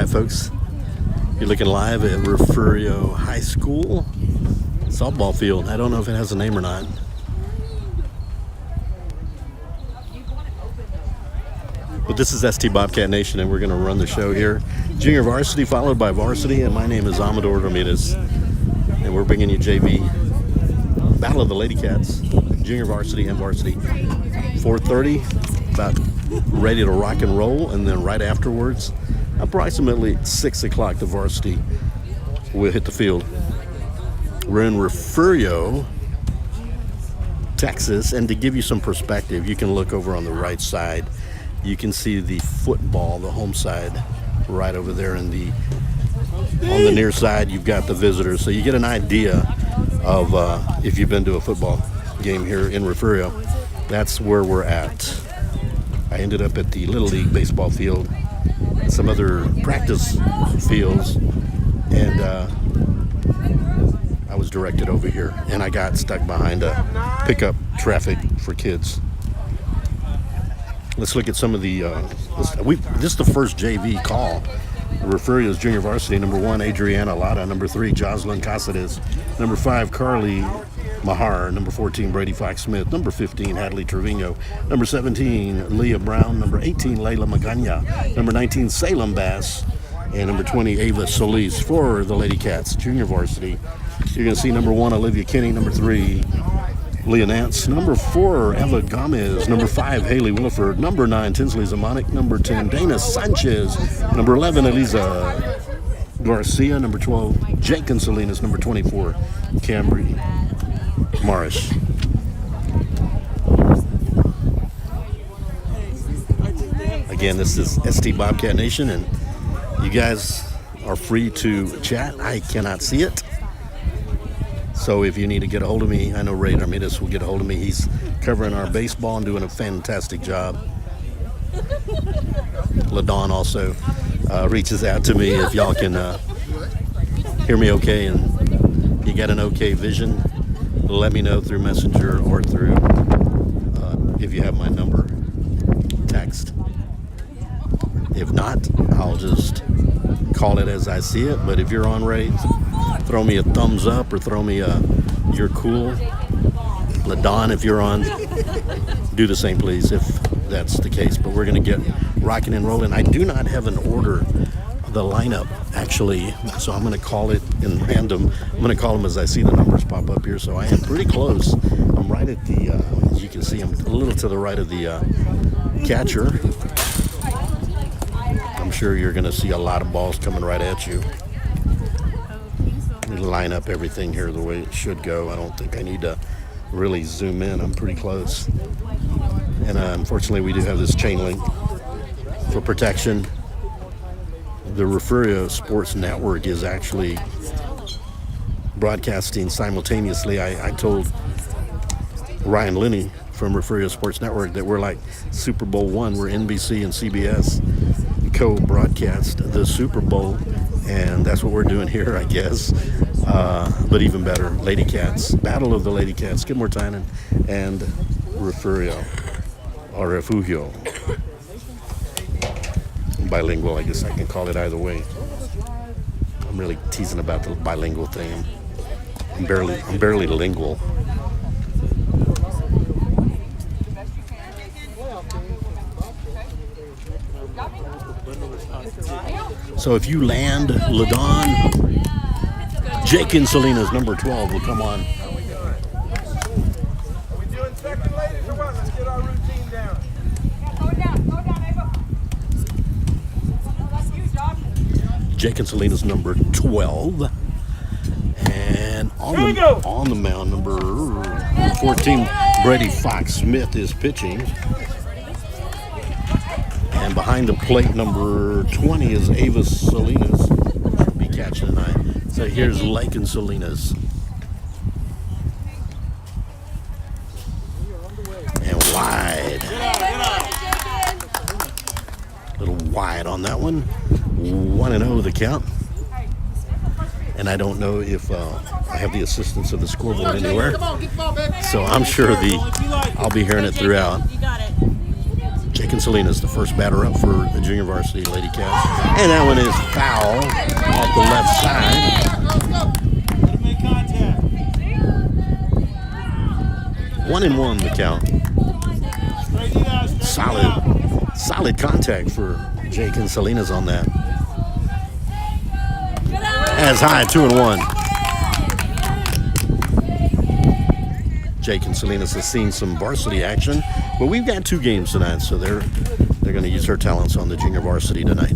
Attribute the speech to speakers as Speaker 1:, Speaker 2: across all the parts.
Speaker 1: Alright folks, you're looking live at Refugio High School softball field. I don't know if it has a name or not. But this is ST Bobcat Nation, and we're going to run the show here. Junior varsity followed by varsity, and my name is Amador Ramirez. And we're bringing you JV Battle of the Lady Cats, junior varsity and varsity. 4:30, about ready to rock and roll, and then right afterwards, approximately 6 o'clock, the varsity will hit the field. We're in Refugio, Texas, and to give you some perspective, you can look over on the right side. You can see the football, the home side, right over there. On the near side, you've got the visitors, so you get an idea of if you've been to a football game here in Refugio. That's where we're at. I ended up at the Little League baseball field, some other practice fields, and I was directed over here, and I got stuck behind a pickup traffic for kids. Let's look at some of the this is the first JV call. Refugio's junior varsity. Number 1, Adriana Lada. Number 3, Jocelyn Casades. Number 5, Carly Mahar. Number 14, Brady Fox Smith. Number 15, Hadley Trevino. Number 17, Leah Brown. Number 18, Layla Magana. Number 19, Salem Bass. And number 20, Ava Solis for the Lady Cats, junior varsity. You're going to see number 1, Olivia Kinney. Number 3, Leah Nance. Number 4, Eva Gomez. Number 5, Haley Williford. Number 9, Tinsley Zamonic. Number 10, Dana Sanchez. Number 11, Eliza Garcia. Number 12, Jake and Salinas. Number 24, Cambry Morris. Again, this is ST Bobcat Nation, and you guys are free to chat. I cannot see it. So if you need to get a hold of me, I know Ray Ramirez will get a hold of me. He's covering our baseball and doing a fantastic job. LaDawn also reaches out to me if y'all can hear me okay and you got an okay vision. Let me know through Messenger or through, if you have my number, text. If not, I'll just call it as I see it. But if you're on, Ray, throw me a thumbs up or throw me a you're cool. LaDawn, if you're on, do the same, please, if that's the case. But we're going to get rocking and rolling. I do not have an order of the lineup, actually, so I'm going to call it in random. I'm going to call them as I see the numbers pop up here. So I am pretty close. I'm right at the, as you can see, I'm a little to the right of the catcher. I'm sure you're going to see a lot of balls coming right at you. Line up everything here the way it should go. I don't think I need to really zoom in. I'm pretty close. And unfortunately, we do have this chain link for protection. The Refugio Sports Network is actually broadcasting simultaneously. I told Ryan Linney from Refugio Sports Network that we're like Super Bowl I, where NBC and CBS co-broadcast the Super Bowl, and that's what we're doing here, I guess. But even better, Lady Cats, Battle of the Lady Cats, Skidmore-Tynan and Refugio, or Refugio. Bilingual, I guess I can call it either way. I'm really teasing about the bilingual thing. I'm barely lingual. So if you land LaDawn, Jake and Salinas, number 12, will come on.
Speaker 2: Are we doing second, ladies, or what? Let's get our routine down. Go down, Ava. That's you, Josh.
Speaker 1: Jake and Salinas, number 12. And on the mound, number 14, Brady Fox Smith is pitching. And behind the plate, number 20 is Ava Salinas. Should be catching tonight. So here's Lake and Salinas. And wide. A little wide on that one. 1-0 the count. And I don't know if I have the assistance of the scoreboard anywhere. So I'm sure I'll be hearing it throughout. Jake and Salinas, the first batter up for the junior varsity Lady Cats. And that one is foul off the left side.
Speaker 2: Let him make contact.
Speaker 1: 1-1 the count.
Speaker 2: Straighten it out, straighten it out.
Speaker 1: Solid contact for Jake and Salinas on that. As high, 2-1. Jake and Salinas has seen some varsity action, but we've got 2 games tonight, so they're going to use their talents on the junior varsity tonight.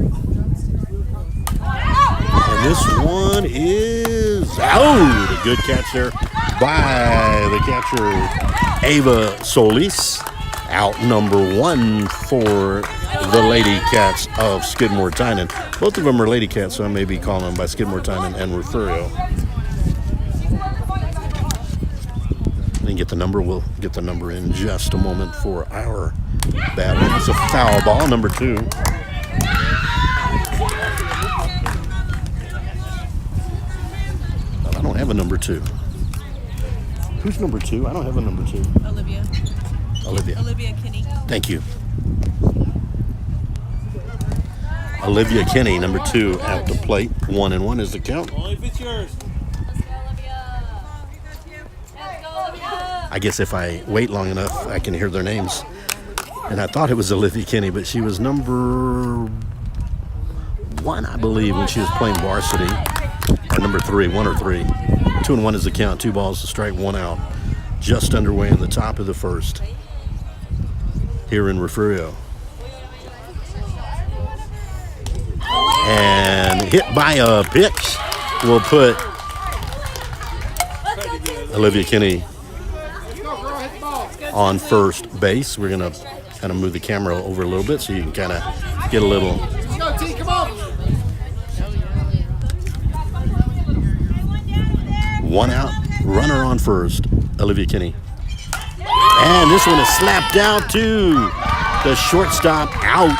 Speaker 1: And this one is out. A good catch there by the catcher Ava Solis. Out number 1 for the Lady Cats of Skidmore-Tynan. Both of them are Lady Cats, so I may be calling them by Skidmore-Tynan and Refugio. And get the number. We'll get the number in just a moment for our batter. It's a foul ball, number 2. Well, I don't have a number 2. Who's number 2? I don't have a number 2.
Speaker 3: Olivia Kinney.
Speaker 1: Thank you. Olivia Kinney, number 2, at the plate. 1-1 is the count.
Speaker 2: Only if it's yours.
Speaker 1: I guess if I wait long enough, I can hear their names. And I thought it was Olivia Kinney, but she was number 1, I believe, when she was playing varsity. Or number 3, 1 or 3. 2-1 is the count. 2 balls to strike, 1 out. Just underway in the top of the first here in Refugio. And hit by a pitch will put Olivia Kinney on first base. We're going to kind of move the camera over a little bit so you can kind of get a little. One out, runner on first, Olivia Kinney. And this one is slapped out to the shortstop, out.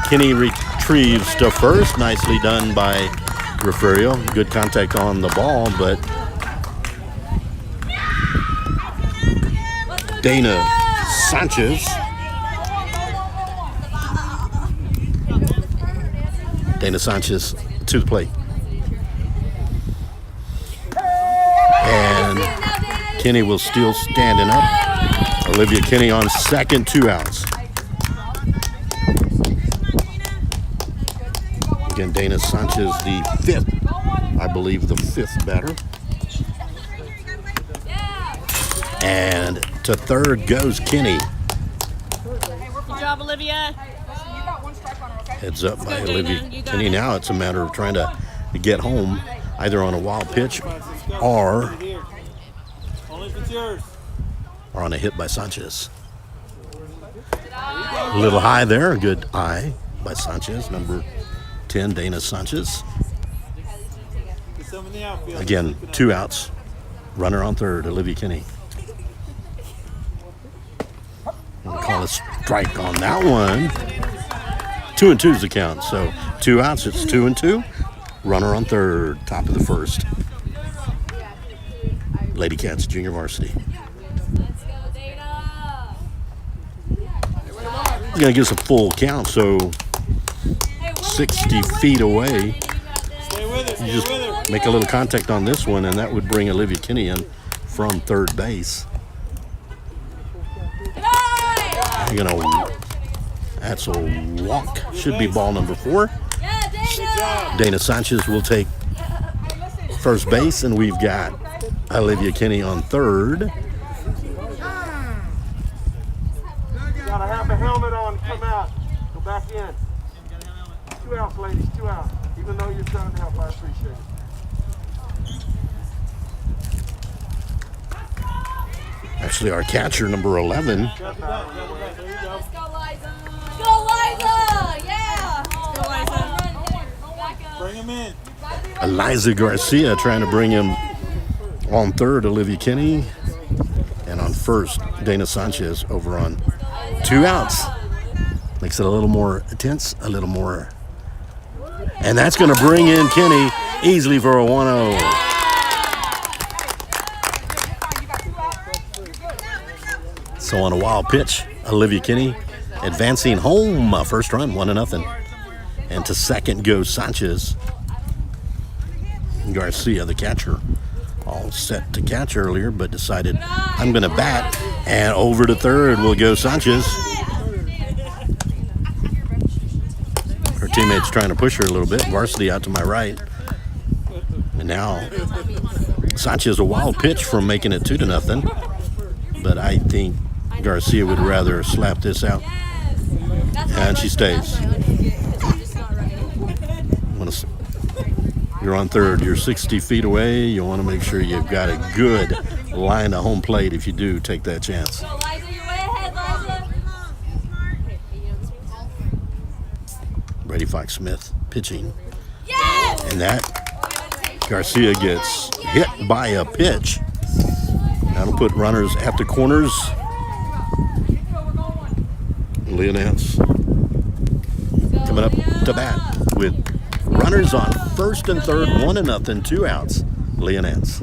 Speaker 1: Kinney retrieves to first. Nicely done by Refugio. Good contact on the ball, but Dana Sanchez. Dana Sanchez to the plate. And Kinney will still standing up. Olivia Kinney on second, 2 outs. Again, Dana Sanchez, the 5th, I believe the 5th batter. And to third goes Kinney.
Speaker 3: Good job, Olivia.
Speaker 1: Heads up by Olivia Kinney. Now it's a matter of trying to get home, either on a wild pitch or on a hit by Sanchez. A little high there. A good eye by Sanchez, number 10, Dana Sanchez. Again, 2 outs. Runner on third, Olivia Kinney. We'll call a strike on that one. 2-2 is the count. So 2 outs, it's 2-2. Runner on third, top of the first. Lady Cats Junior Varsity. He's going to give us a full count, so 60 feet away. You just make a little contact on this one, and that would bring Olivia Kinney in from third base. You're gonna, that's a walk. Should be ball number 4. Dana Sanchez will take first base, and we've got Olivia Kinney on third.
Speaker 2: Gotta have a helmet on. Come out. Go back in. 2 outs, ladies. 2 outs. Even though you're trying to help, I appreciate it.
Speaker 1: Actually, our catcher, number 11.
Speaker 3: Let's go, Liza. Let's go, Liza. Yeah. Let's go, Liza.
Speaker 2: Bring him in.
Speaker 1: Eliza Garcia trying to bring him on third, Olivia Kinney. And on first, Dana Sanchez over on 2 outs. Makes it a little more tense, a little more. And that's going to bring in Kinney easily for a 1-0. So on a wild pitch, Olivia Kinney advancing home. First run, 1-0. And to second goes Sanchez. Garcia, the catcher, all set to catch earlier, but decided I'm going to bat. And over to third will go Sanchez. Her teammate's trying to push her a little bit. Varsity out to my right. And now Sanchez, a wild pitch from making it 2-0. But I think Garcia would rather slap this out. And she stays. You're on third. You're 60 feet away. You want to make sure you've got a good line to home plate if you do take that chance. Brady Fox-Smith pitching. And that Garcia gets hit by a pitch. That'll put runners at the corners. Leah Nance coming up to bat with runners on first and third, 1-0, 2 outs. Leah Nance.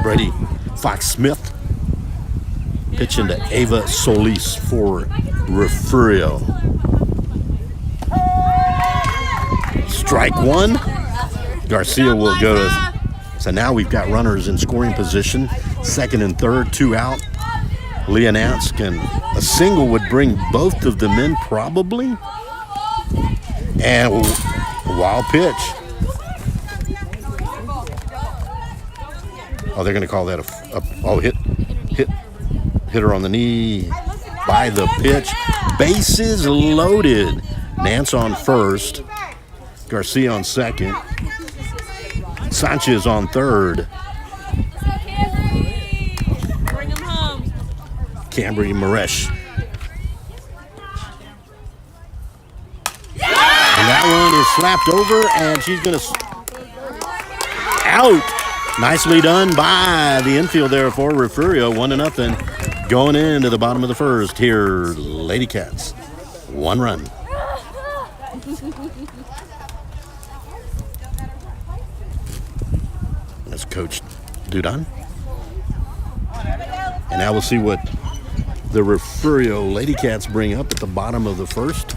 Speaker 1: Brady Fox-Smith pitching to Ava Solis for Refugio. Strike one. Garcia will go to. So now we've got runners in scoring position. Second and third, 2 out. Leah Nance can. A single would bring both of them in probably. And a wild pitch. Oh, they're going to call that hit her on the knee by the pitch. Bases loaded. Nance on first. Garcia on second. Sanchez on third.
Speaker 3: Bring him home.
Speaker 1: Cambry Maresh. And that one is slapped over, and she's going to out. Nicely done by the infield there for Refugio. 1-0 going into the bottom of the first here. Lady Cats, 1 run. That's Coach Dudon. And now we'll see what the Refugio Lady Cats bring up at the bottom of the first.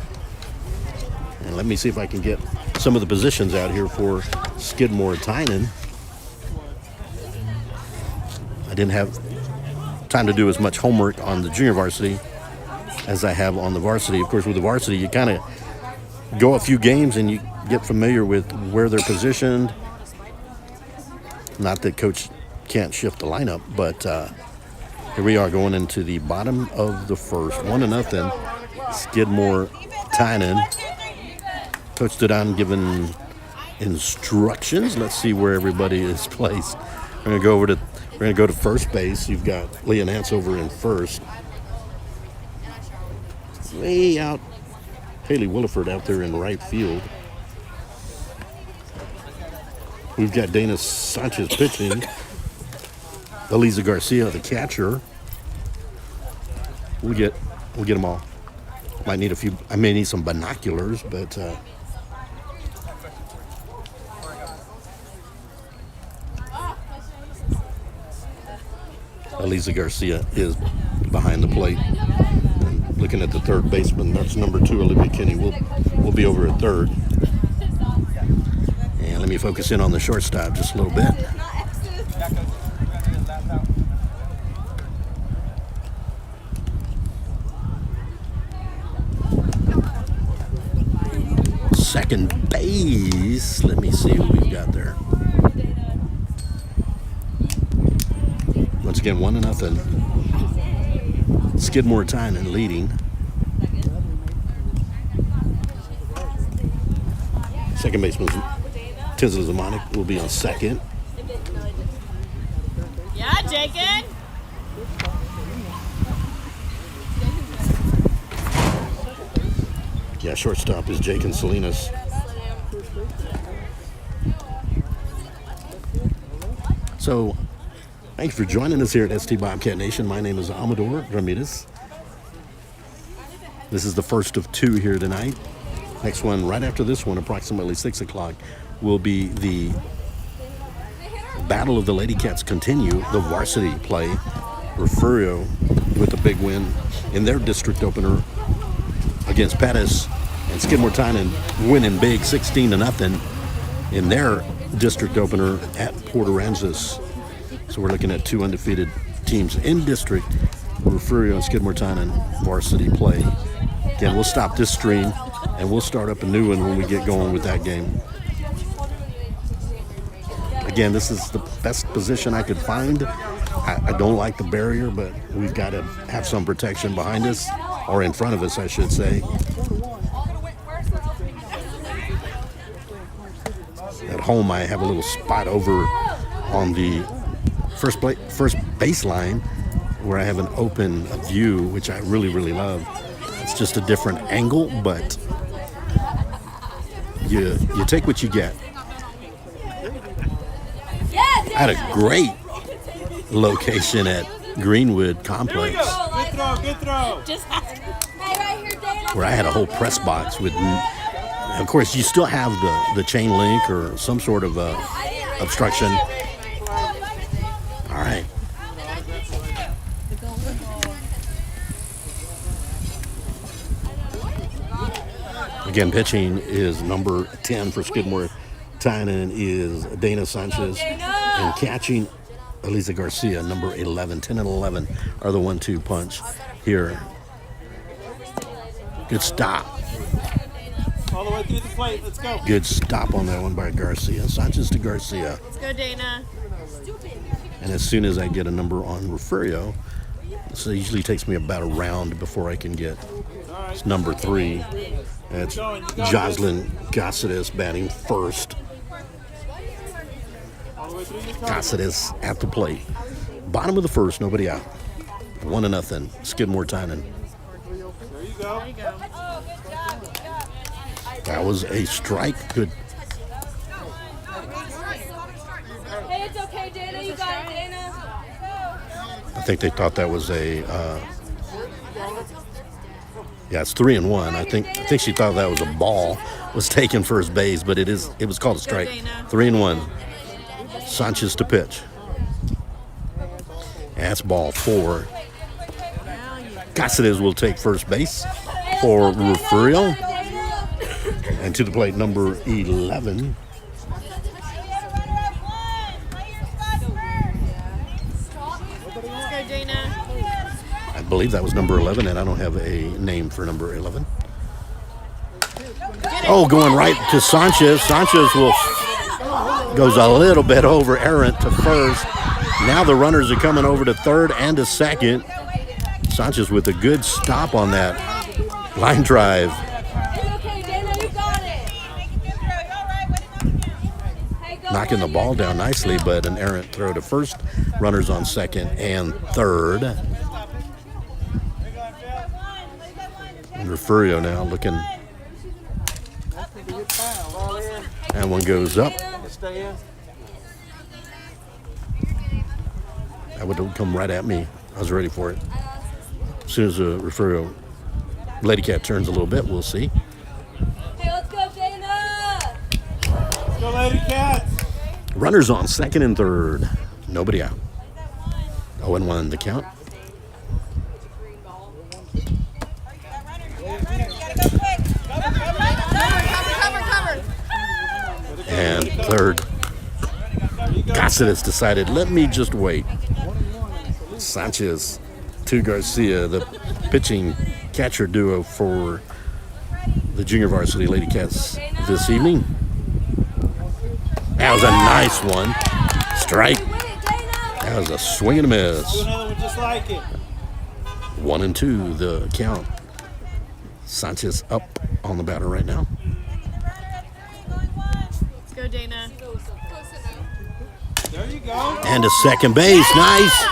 Speaker 1: And let me see if I can get some of the positions out here for Skidmore-Tynan. I didn't have time to do as much homework on the junior varsity as I have on the varsity. Of course, with the varsity, you kind of go a few games and you get familiar with where they're positioned. Not that Coach can't shift the lineup, but here we are going into the bottom of the first. 1-0, Skidmore-Tynan. Coach Dudon giving instructions. Let's see where everybody is placed. We're going to go to first base. You've got Leah Nance over in first. Way out, Haley Williford out there in right field. We've got Dana Sanchez pitching. Eliza Garcia, the catcher. We'll get them all. Might need a few. I may need some binoculars, but Eliza Garcia is behind the plate. And looking at the third baseman, that's number 2, Olivia Kinney. We'll be over at third. And let me focus in on the shortstop just a little bit. Second base. Let me see what we've got there. Once again, 1-0. Skidmore-Tynan leading. Second baseman Tizla Zamonic will be on second.
Speaker 3: Yeah, Jacob.
Speaker 1: Yeah, shortstop is Jake and Salinas. So, thanks for joining us here at ST Bobcat Nation. My name is Amador Ramirez. This is the first of 2 here tonight. Next one, right after this one, approximately 6 o'clock, will be the Battle of the Lady Cats continue, the varsity play. Refugio with the big win in their district opener against Pettis, and Skidmore-Tynan winning big 16-0 in their district opener at Port Aransas. So we're looking at 2 undefeated teams in district. Refugio and Skidmore-Tynan varsity play. Again, we'll stop this stream and we'll start up a new one when we get going with that game. Again, this is the best position I could find. I don't like the barrier, but we've got to have some protection behind us, or in front of us, I should say. At home, I have a little spot over on the first baseline where I have an open view, which I really, really love. It's just a different angle, but you take what you get. I had a great location at Greenwood Complex
Speaker 2: Good throw.
Speaker 1: where I had a whole press box with, of course, you still have the chain link or some sort of obstruction. All right. Again, pitching is number 10 for Skidmore-Tynan is Dana Sanchez, and catching Elisa Garcia, number 11. 10 and 11 are the 1-2 punch here. Good stop.
Speaker 2: All the way through the plate. Let's go.
Speaker 1: Good stop on that one by Garcia. Sanchez to Garcia.
Speaker 3: Let's go, Dana.
Speaker 1: And as soon as I get a number on Refugio, so it usually takes me about a round before I can get it's number 3. It's Jocelyn Cáceres batting first. Cáceres at the plate. Bottom of the first, nobody out. 1-0. Skidmore-Tynan.
Speaker 2: There you go.
Speaker 3: There you go.
Speaker 1: That was a strike. Good.
Speaker 4: Hey, it's okay, Dana. You got it, Dana.
Speaker 1: I think they thought that was a. Yeah, it's 3-1. I think she thought that was a ball was taking first base, but it was called a strike. 3-1. Sanchez to pitch. That's ball 4. Cáceres will take first base for Refugio. And to the plate, number 11.
Speaker 3: Let's go, Dana.
Speaker 1: I believe that was number 11, and I don't have a name for number 11. Oh, going right to Sanchez. Sanchez goes a little bit over errant to first. Now the runners are coming over to third and to second. Sanchez with a good stop on that line drive. Knocking the ball down nicely, but an errant throw to first. Runners on second and third. And Refugio now looking. And one goes up. That would come right at me. I was ready for it. As soon as the Refugio Lady Cat turns a little bit, we'll see.
Speaker 4: Hey, let's go, Dana.
Speaker 2: Let's go, Lady Cats.
Speaker 1: Runners on second and third. Nobody out. 0-1 the count. And third. Cáceres decided, let me just wait. Sanchez to Garcia, the pitching catcher duo for the junior varsity Lady Cats this evening. That was a nice one. Strike. That was a swing and a miss.
Speaker 2: Do another one just like it.
Speaker 1: 1-2 the count. Sanchez up on the batter right now.
Speaker 3: Let's go, Dana.
Speaker 2: There you go.
Speaker 1: And to second base. Nice.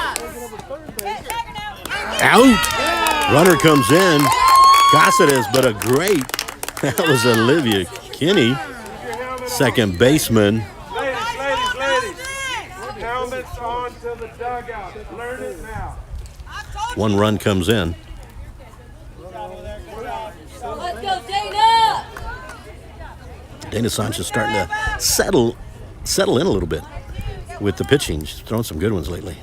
Speaker 1: Out. Runner comes in. Cáceres, but a great. That was Olivia Kinney, second baseman.
Speaker 2: Ladies. Helmets on to the dugout. Learn it now.
Speaker 1: One run comes in.
Speaker 4: Let's go, Dana.
Speaker 1: Dana Sanchez starting to settle in a little bit with the pitching. She's thrown some good ones lately.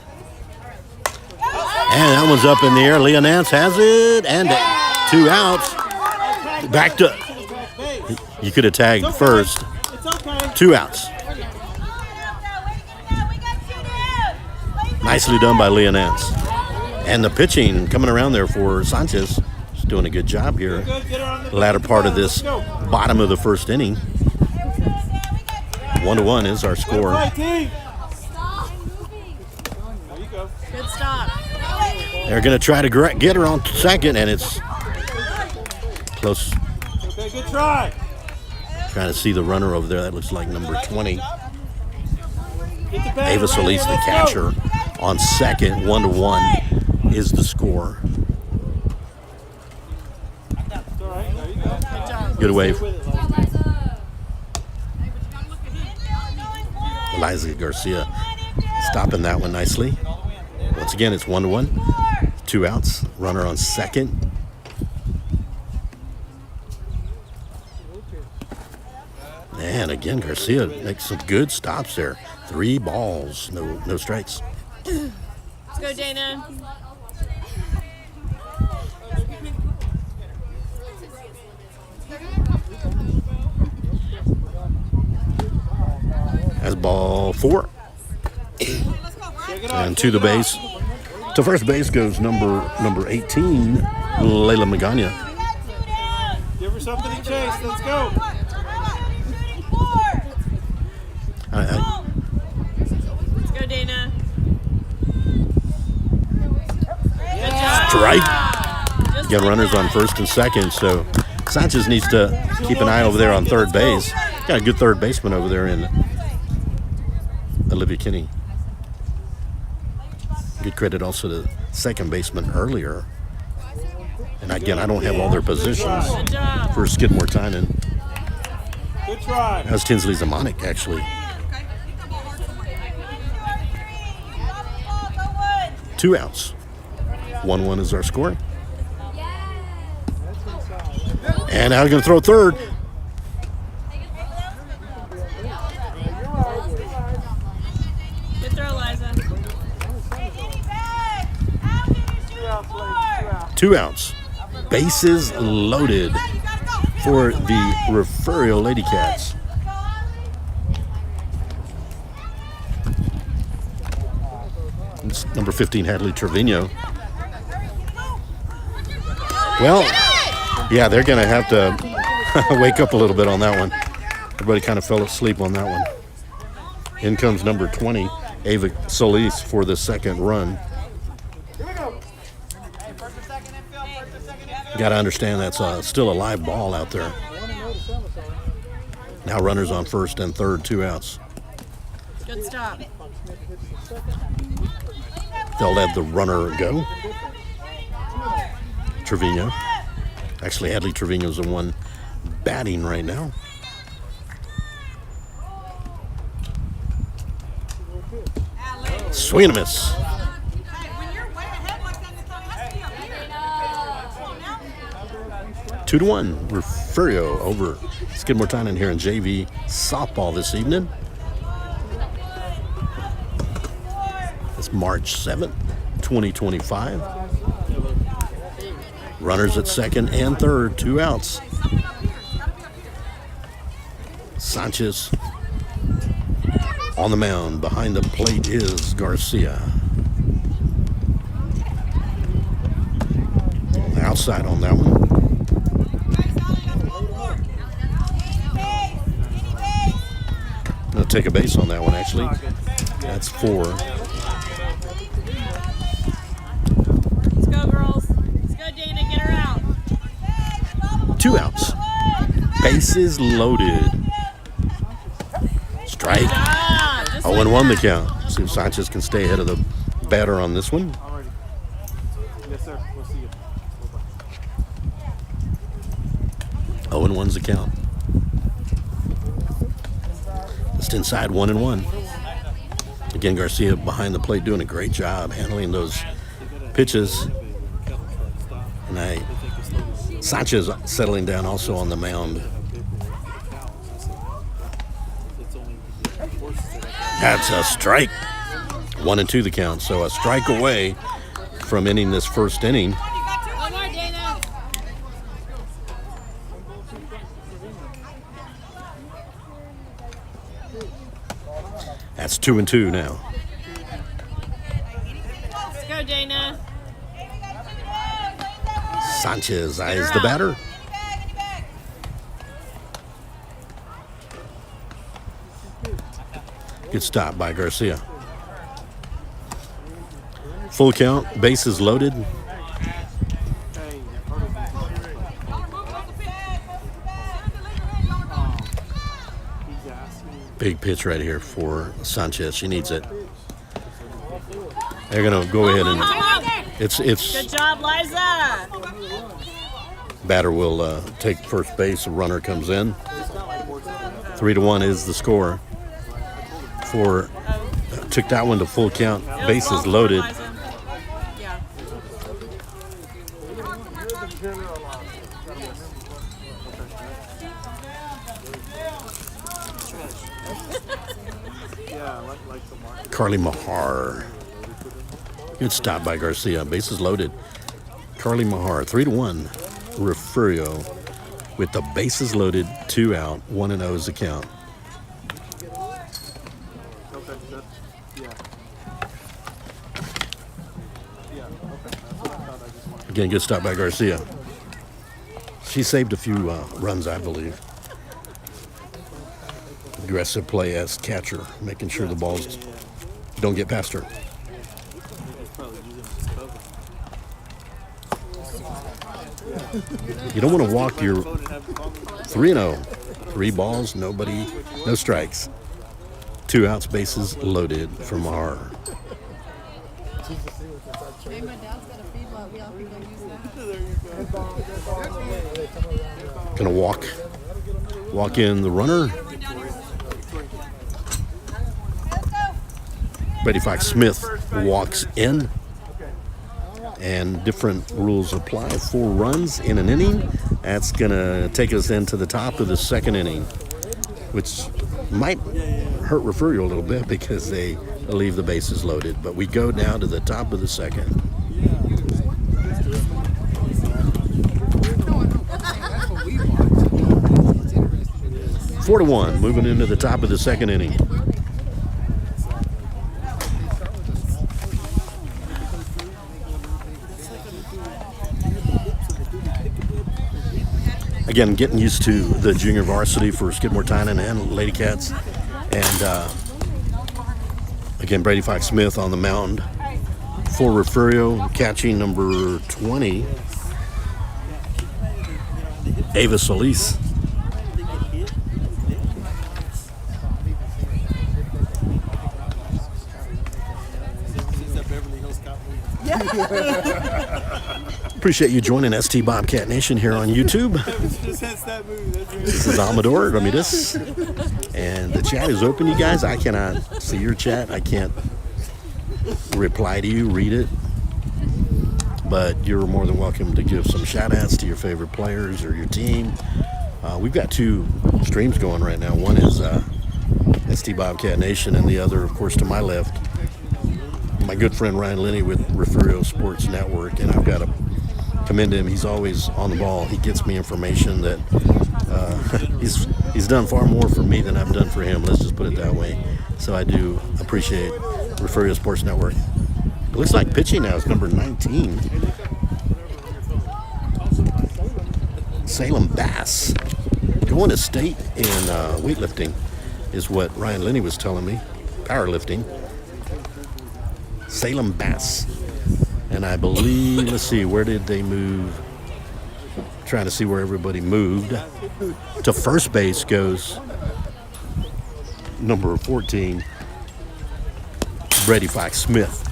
Speaker 1: that one's up in the air. Leah Nance has it, and 2 outs. Back to, you could have tagged first. 2 outs. Nicely done by Leah Nance. And the pitching coming around there for Sanchez. She's doing a good job here. Latter part of this bottom of the first inning. 1-1 is our score.
Speaker 3: Good stop.
Speaker 1: They're going to try to get her on second, and it's close.
Speaker 2: Okay, good try.
Speaker 1: Trying to see the runner over there. That looks like number 20. Ava Solis, the catcher, on second. 1-1 is the score. Good wave. Eliza Garcia stopping that one nicely. Once again, it's 1-1. 2 outs. Runner on second. And again, Garcia makes some good stops there. 3 balls, no strikes.
Speaker 3: Let's go, Dana.
Speaker 1: That's ball 4. And to the base. To first base goes number 18, Layla Magana.
Speaker 2: Give her something to chase. Let's go.
Speaker 3: Let's go, Dana. Good job.
Speaker 1: Strike.
Speaker 3: Just
Speaker 1: Got
Speaker 3: like
Speaker 1: runners
Speaker 3: that.
Speaker 1: on first and second, so Sanchez needs to keep an eye over there on third base. Got a good third baseman over there in Olivia Kinney. Good credit also to second baseman earlier. And again, I don't have all their positions
Speaker 3: Good job.
Speaker 1: for Skidmore-Tynan.
Speaker 2: Good try.
Speaker 1: That's Tinsley Zamanek, actually. 2 outs. 1-1 is our score. And now he's going to throw third.
Speaker 3: Good throw, Liza.
Speaker 1: 2 outs. Bases loaded for the Refugio Lady Cats. It's number 15, Hadley Trevino. Well, yeah, they're going to have to wake up a little bit on that one. Everybody kind of fell asleep on that one. In comes number 20, Ava Solis, for the second run. Got to understand that's still a live ball out there. Now runners on first and third, 2 outs.
Speaker 3: Good stop.
Speaker 1: They'll let the runner go. Trevino. Actually, Hadley Trevino's the one batting right now. Swing and a miss. 2-1. Refugio over Skidmore-Tynan here in JV softball this evening. It's March 7th, 2025. Runners at second and third, 2 outs. Sanchez on the mound. Behind the plate is Garcia. On the outside on that one. Gonna take a base on that one, actually. That's 4.
Speaker 3: Let's go, girls. Let's go, Dana. Get her out.
Speaker 1: 2 outs. Bases loaded. Strike.
Speaker 3: Ah, just
Speaker 1: 0-1 the count. See if Sanchez can stay ahead of the batter on this one.
Speaker 2: Alrighty. Yes, sir. We'll see you.
Speaker 1: 0-1's the count. Just inside 1-1. Again, Garcia behind the plate doing a great job handling those pitches. And Sanchez settling down also on the mound. That's a strike. 1-2 the count. So a strike away from ending this first inning.
Speaker 3: One more, Dana.
Speaker 1: That's 2-2 now.
Speaker 3: Let's go, Dana.
Speaker 1: Sanchez eyes the batter. Good stop by Garcia. Full count, bases loaded. Big pitch right here for Sanchez. She needs it. They're gonna go ahead and it's
Speaker 3: Good job, Liza.
Speaker 1: batter will take first base. A runner comes in. 3-1 is the score. Took that one to full count. Bases loaded.
Speaker 3: Yeah.
Speaker 1: Carly Mahar. Good stop by Garcia. Bases loaded. Carly Mahar, 3-1. Refugio with the bases loaded, 2 out, 1-0 is the count. Again, good stop by Garcia. She saved a few runs, I believe. Aggressive play as catcher, making sure the balls don't get past her. You don't want to walk your 3-0. 3 balls, nobody, no strikes. 2 outs, bases loaded for Mahar.
Speaker 4: Hey, my dad's got a feedlot. We all can go use that.
Speaker 1: Gonna walk in the runner. Brady Fox Smith walks in, and different rules apply. 4 runs in an inning. That's gonna take us into the top of the second inning, which might hurt Refugio a little bit because they leave the bases loaded. But we go down to the top of the second. 4-1, moving into the top of the second inning. Again, getting used to the junior varsity for Skidmore-Tynan and Lady Cats. And again, Brady Fox Smith on the mound for Refugio, catching number 20, Ava Solis. Appreciate you joining ST Bobcat Nation here on YouTube. This is Amador Ramirez, and the chat is open, you guys. I cannot see your chat. I can't reply to you, read it, but you're more than welcome to give some shout-outs to your favorite players or your team. We've got 2 streams going right now. One is ST Bobcat Nation, and the other, of course, to my left, my good friend Ryan Linney with Refugio Sports Network, and I've got to commend him. He's always on the ball. He gets me information that he's done far more for me than I've done for him. Let's just put it that way. So I do appreciate Refugio Sports Network. It looks like pitching now is number 19. Salem Bass. Going to state in weightlifting is what Ryan Linney was telling me. Powerlifting. Salem Bass. And I believe, let's see, where did they move? Trying to see where everybody moved. To first base goes number 14, Brady Fox Smith.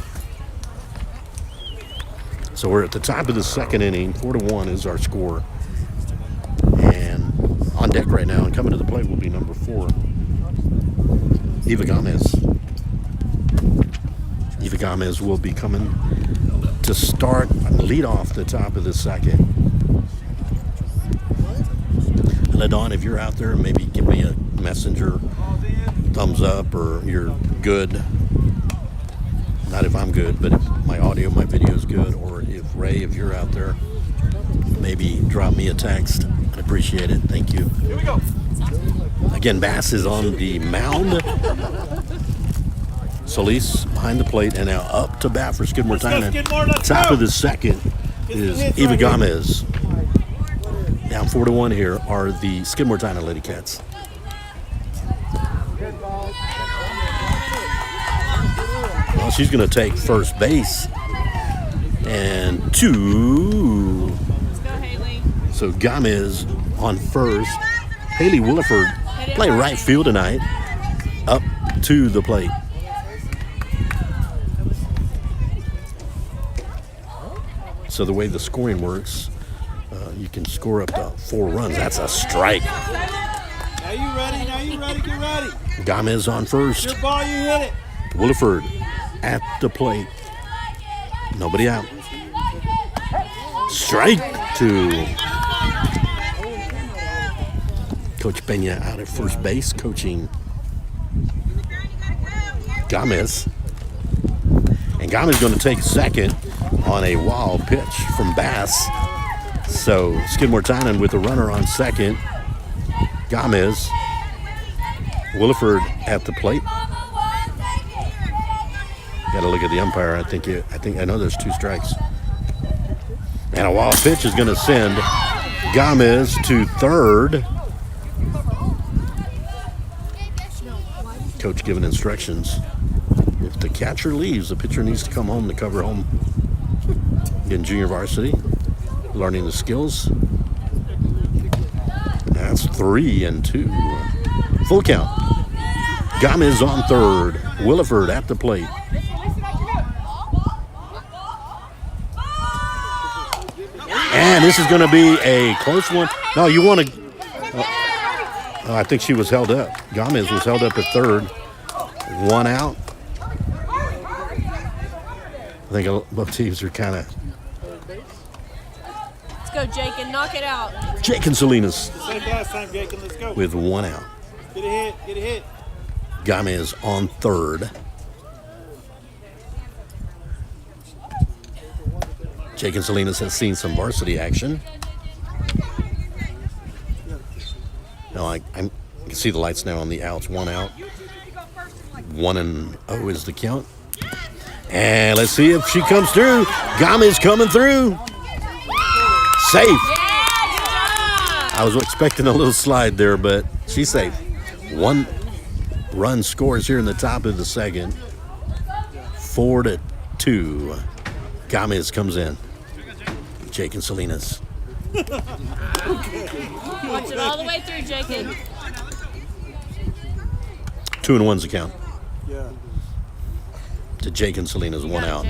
Speaker 1: So we're at the top of the second inning. 4-1 is our score. And on deck right now and coming to the plate will be number 4, Eva Gomez. Eva Gomez will be coming to start and lead off the top of the second. Ledon, if you're out there, maybe give me a messenger thumbs up or you're good. Not if I'm good, but if my audio, my video is good, or if Ray, if you're out there, maybe drop me a text. I appreciate it. Thank you.
Speaker 2: Here we go.
Speaker 1: Again, Bass is on the mound. Solis behind the plate, and now up to bat for Skidmore-Tynan.
Speaker 2: Skidmore, let's
Speaker 1: Top
Speaker 2: go.
Speaker 1: of the second is
Speaker 2: hits
Speaker 1: Eva
Speaker 2: right here.
Speaker 1: Gomez. Down 4-1 here are the Skidmore-Tynan Lady Cats. Well, she's going to take first base. And 2.
Speaker 3: Let's go, Haley.
Speaker 1: So Gomez on first. Haley Williford playing right field tonight. Up to the plate. So the way the scoring works, you can score up to 4 runs. That's a strike.
Speaker 2: Now you ready? Now you ready? Get ready.
Speaker 1: Gomez on first.
Speaker 2: Your ball, you hit it.
Speaker 1: Williford at the plate. Nobody out. Strike 2. Coach Pena out at first base, coaching Gomez. And Gomez going to take second on a wild pitch from Bass. So Skidmore-Tynan with a runner on second. Gomez. Williford at the plate. Got to look at the umpire. I know there's 2 strikes. And a wild pitch is going to send Gomez to third. Coach giving instructions. If the catcher leaves, the pitcher needs to come home to cover home. In junior varsity, learning the skills. That's 3-2. Full count. Gomez on third. Williford at the plate. And this is going to be a close one. No, you want to... I think she was held up. Gomez was held up at third. 1 out. I think both teams are kind of...
Speaker 3: Let's go, Jake, and knock it out.
Speaker 1: Jake and Salinas
Speaker 2: Same last time, Jake, and let's go.
Speaker 1: with 1 out.
Speaker 2: Get a hit. Get a hit.
Speaker 1: Gomez on third. Jake and Salinas has seen some varsity action. No, I can see the lights now on the outs. 1 out. 1-0 is the count. And let's see if she comes through. Gomez coming through. Safe. I was expecting a little slide there, but she's safe. 1 run scores here in the top of the second. 4-2. Gomez comes in. Jake and Salinas.
Speaker 3: Watch it all the way through, Jacob.
Speaker 1: 2-1's the count.
Speaker 2: Yeah.
Speaker 1: To Jake and Salinas, 1 out.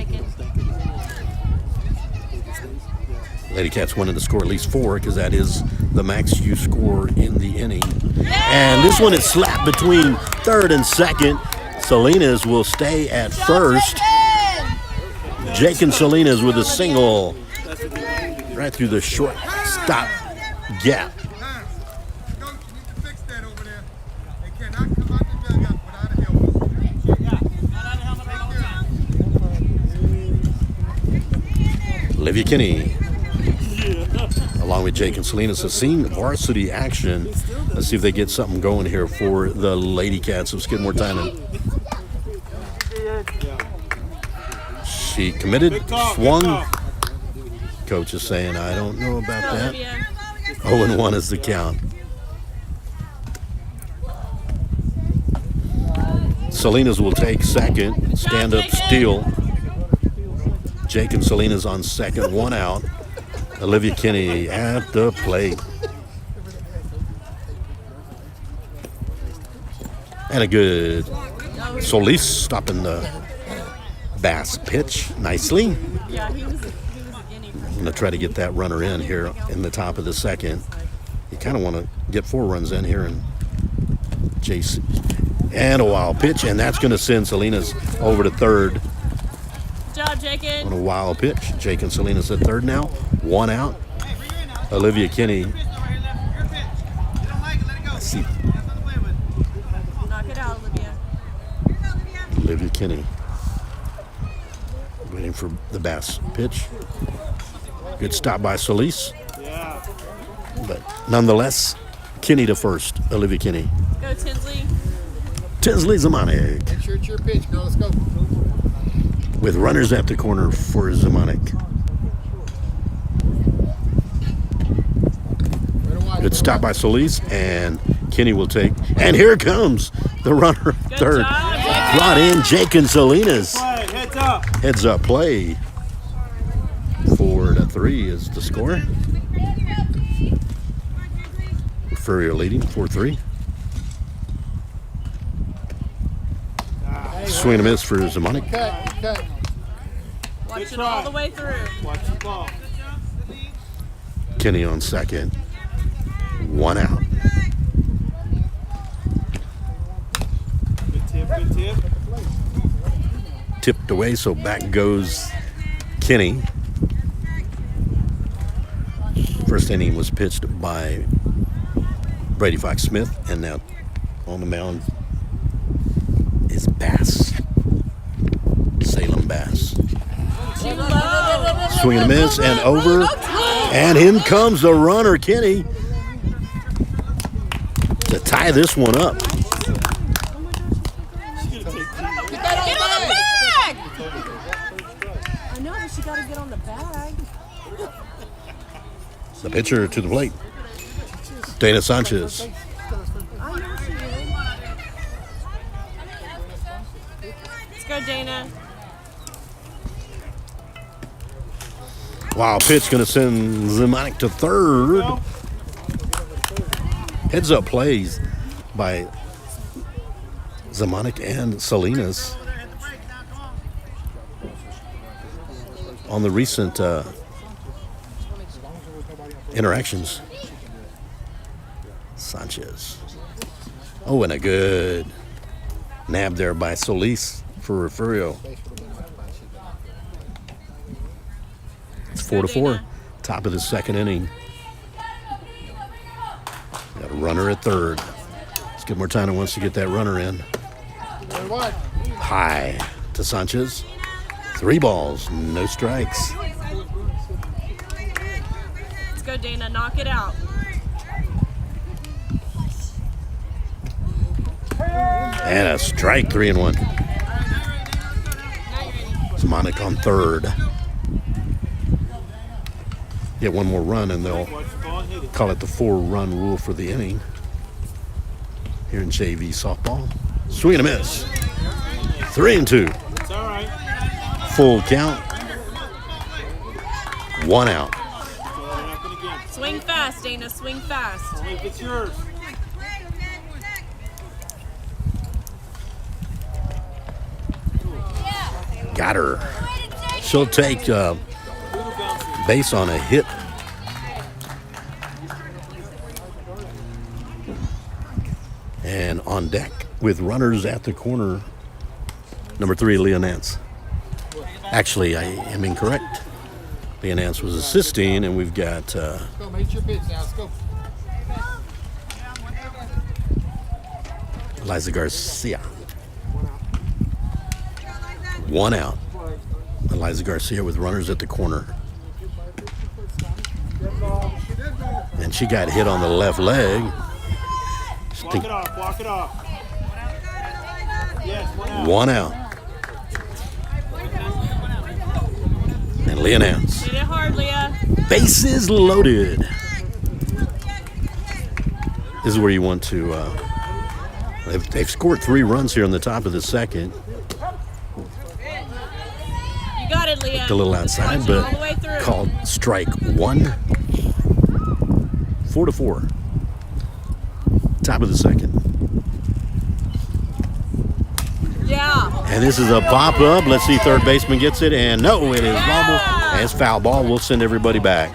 Speaker 1: Lady Cats wanted to score at least 4 because that is the max you score in the inning. And this one is slapped between third and second. Salinas will stay at first. Jake and Salinas with a single right through the short stop gap. Olivia Kinney, along with Jake and Salinas, has seen varsity action. Let's see if they get something going here for the Lady Cats of Skidmore-Tynan. She committed, swung. Coach is saying, I don't know about that. 0-1 is the count. Salinas will take second, stand up steal. Jake and Salinas on second, 1 out. Olivia Kinney at the plate. And a good Solis stopping the Bass pitch nicely.
Speaker 3: Yeah, he was a guinea pig.
Speaker 1: I'm going to try to get that runner in here in the top of the second. You kind of want to get 4 runs in here. And Jace, and a wild pitch, and that's going to send Salinas over to third.
Speaker 3: Good job, Jacob.
Speaker 1: On a wild pitch. Jake and Salinas at third now. 1 out. Olivia Kinney. Let's see.
Speaker 3: Knock it out, Olivia.
Speaker 1: Olivia Kinney. Waiting waiting for the Bass pitch. Good stop by Solis. But nonetheless, Kinney to first. Olivia Kinney.
Speaker 3: Go Tinsley.
Speaker 1: Tinsley Zamanek.
Speaker 5: Make sure it's your pitch, girl. Let's go.
Speaker 1: With runners at the corner for Zamanek. Good stop by Solis, and Kinney will take. And here comes the runner
Speaker 3: Good
Speaker 1: third.
Speaker 3: job.
Speaker 1: Brought in Jake and Salinas.
Speaker 2: Heads up.
Speaker 1: Heads up play. 4-3 is the score. Refugio leading 4-3. Swing and a miss for Zamanek.
Speaker 5: Cut.
Speaker 3: Watch it all the way through.
Speaker 2: Watch the ball.
Speaker 1: Kinney on second. 1 out.
Speaker 2: Good tip.
Speaker 1: Tipped away, so back goes Kinney. First inning was pitched by Brady Fox Smith, and now on the mound is Bass. Salem Bass.
Speaker 3: Too low.
Speaker 1: Swing and a miss, and over. And in comes the runner, Kinney, to tie this one up.
Speaker 3: Get on the bag! I know, but she got to get on the bag.
Speaker 1: The pitcher to the plate, Dana Sanchez.
Speaker 3: I know she did. Let's go, Dana.
Speaker 1: Wow, pitch going to send Zamanek to third. Heads up plays by Zamanek and Salinas on the recent interactions. Sanchez. Oh, and a good nab there by Solis for Refugio. It's 4-4. Top of the second inning. Got a runner at third. Skidmore-Tynan wants to get that runner in. High to Sanchez. 3 balls, no strikes.
Speaker 3: Let's go, Dana. Knock it out.
Speaker 1: And a strike, 3-1. Zamanek on third. Get one more run and they'll call it the 4-run rule for the inning here in JV softball. Swing and a miss. 3-2.
Speaker 2: It's all right.
Speaker 1: Full count. 1 out.
Speaker 3: Swing fast, Dana. Swing fast.
Speaker 2: Only if it's yours.
Speaker 1: Got her. She'll take base on a hit. And on deck with runners at the corner, number 3, Leah Nance. Actually, I am incorrect. Leah Nance was assisting, and we've got
Speaker 5: Go, make your pitch now. Let's go.
Speaker 1: Eliza Garcia. 1 out. Eliza Garcia with runners at the corner. And she got hit on the left leg.
Speaker 2: Walk it off. Walk it off. Yes,
Speaker 1: 1 out. And Leah Nance.
Speaker 3: Hit it hard, Leah.
Speaker 1: Bases loaded. This is where you want to. They've scored 3 runs here on the top of the second.
Speaker 3: You got it, Leah.
Speaker 1: A little outside,
Speaker 3: Watch it
Speaker 1: but
Speaker 3: all the way through.
Speaker 1: called strike 1. 4-4. Top of the second.
Speaker 3: Yeah.
Speaker 1: And this is a pop up. Let's see, third baseman gets it, and no, it is bobble. And it's foul ball. We'll send everybody back.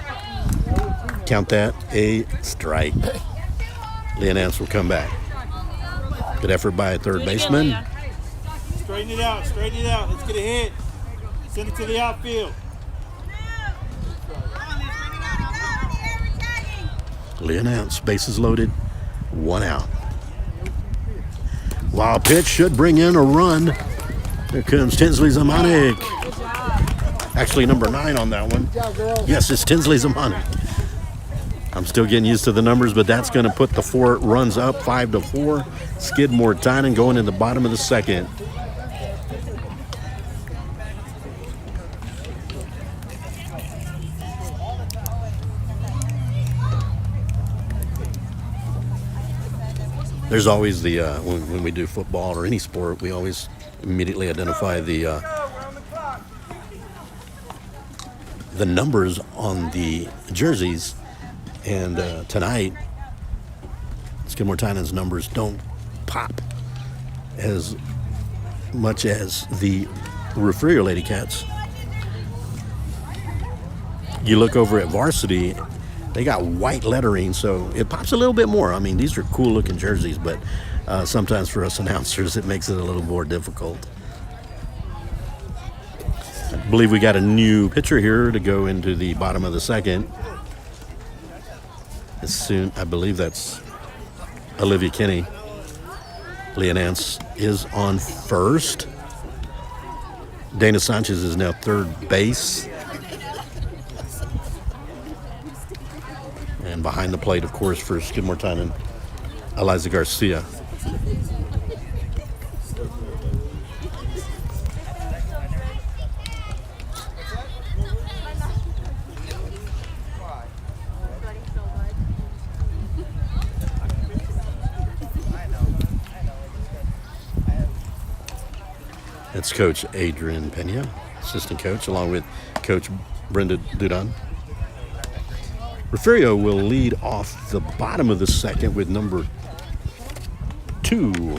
Speaker 1: Count that a strike. Leah Nance will come back. Good effort by a third
Speaker 3: Do it again,
Speaker 1: baseman.
Speaker 3: Leah.
Speaker 2: Straighten it out. Straighten it out. Let's get a hit. Send it to the outfield.
Speaker 1: Leah Nance, bases loaded, 1 out. Wild pitch should bring in a run. Here comes Tinsley Zamanek.
Speaker 3: Good job.
Speaker 1: Actually, number 9 on that one.
Speaker 5: Good job, girls.
Speaker 1: Yes, it's Tinsley Zamani. I'm still getting used to the numbers, but that's going to put the 4 runs up 5-4. Skidmore-Tynan going in the bottom of the second. There's always the, when we do football or any sport, we always immediately identify the numbers on the jerseys. And tonight, Skidmore-Tynan's numbers don't pop as much as the Refugio Lady Cats. You look over at varsity, they got white lettering, so it pops a little bit more. I mean, these are cool looking jerseys, but sometimes for us announcers, it makes it a little more difficult. I believe we got a new pitcher here to go into the bottom of the second. As soon, I believe that's Olivia Kinney. Leah Nance is on first. Dana Sanchez is now third base. And behind the plate, of course, for Skidmore-Tynan, Eliza Garcia. That's Coach Adrian Pena, assistant coach, along with Coach Brenda Dudon. Refugio will lead off the bottom of the second with number 2.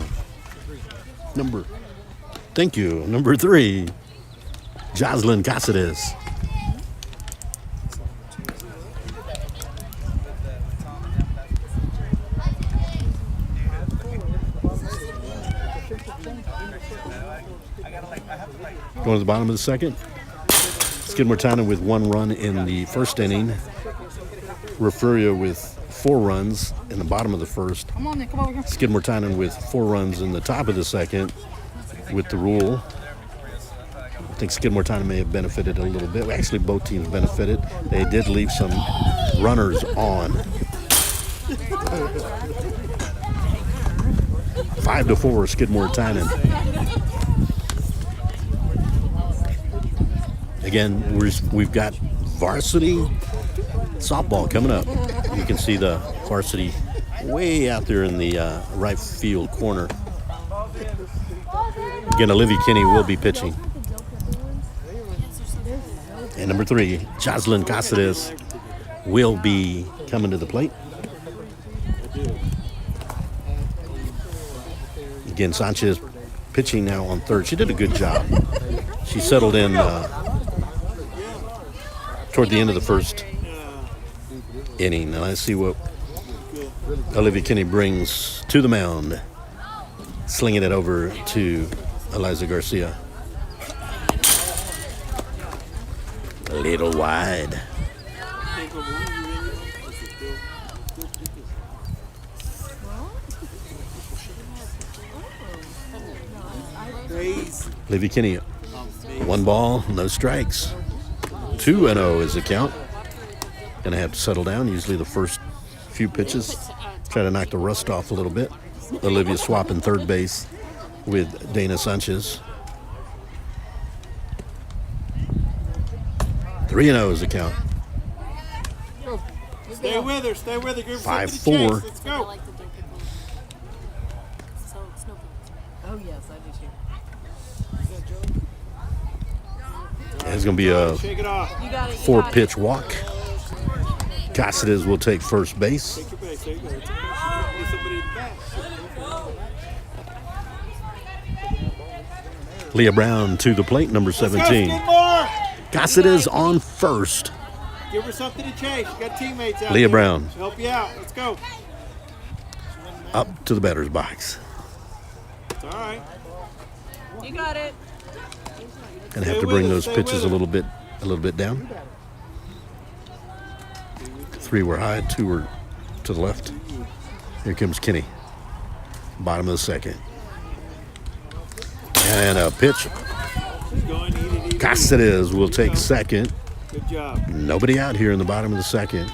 Speaker 1: Number 3, Jocelyn Cáceres. Going to the bottom of the second. Skidmore-Tynan with 1 run in the first inning. Refugio with 4 runs in the bottom of the first.
Speaker 5: Come on, Nick, come over here.
Speaker 1: Skidmore-Tynan with 4 runs in the top of the second with the rule. I think Skidmore-Tynan may have benefited a little bit. Well, actually, both teams benefited. They did leave some runners on. 5-4, Skidmore-Tynan. Again, we've got varsity softball coming up. You can see the varsity way out there in the right field corner. Again, Olivia Kinney will be pitching. And number 3, Jocelyn Cáceres will be coming to the plate. Again, Sanchez pitching now on third. She did a good job. She settled in toward the end of the first inning. And let's see what Olivia Kinney brings to the mound. Slinging it over to Eliza Garcia. A little wide. Olivia Kinney, 1 ball, no strikes. 2-0 is the count. Gonna have to settle down. Usually the first few pitches, try to knock the rust off a little bit. Olivia swapping third base with Dana Sanchez. 3-0 is the count.
Speaker 2: Stay with her. Stay with her. Give her
Speaker 1: 5-4.
Speaker 2: Let's go.
Speaker 3: Oh, yes, I do too.
Speaker 1: It's going to be a
Speaker 2: Shake it off.
Speaker 1: 4-pitch walk. Cáceres will take first base.
Speaker 2: Take your base. There you go. Need somebody in the back.
Speaker 1: Leah Brown to the plate, number 17. Cáceres on first.
Speaker 2: Give her something to chase. You got teammates out
Speaker 1: Leah
Speaker 2: there.
Speaker 1: Brown.
Speaker 2: She'll help you out. Let's go.
Speaker 1: Up to the batter's box.
Speaker 2: It's all right.
Speaker 3: You got it.
Speaker 1: Gonna have to bring those pitches a little bit down. 3 were high, 2 were to the left. Here comes Kinney. Bottom of the second. And a pitch.
Speaker 2: She's going. Eat it.
Speaker 1: Cáceres will take second.
Speaker 2: Good job.
Speaker 1: Nobody out here in the bottom of the second.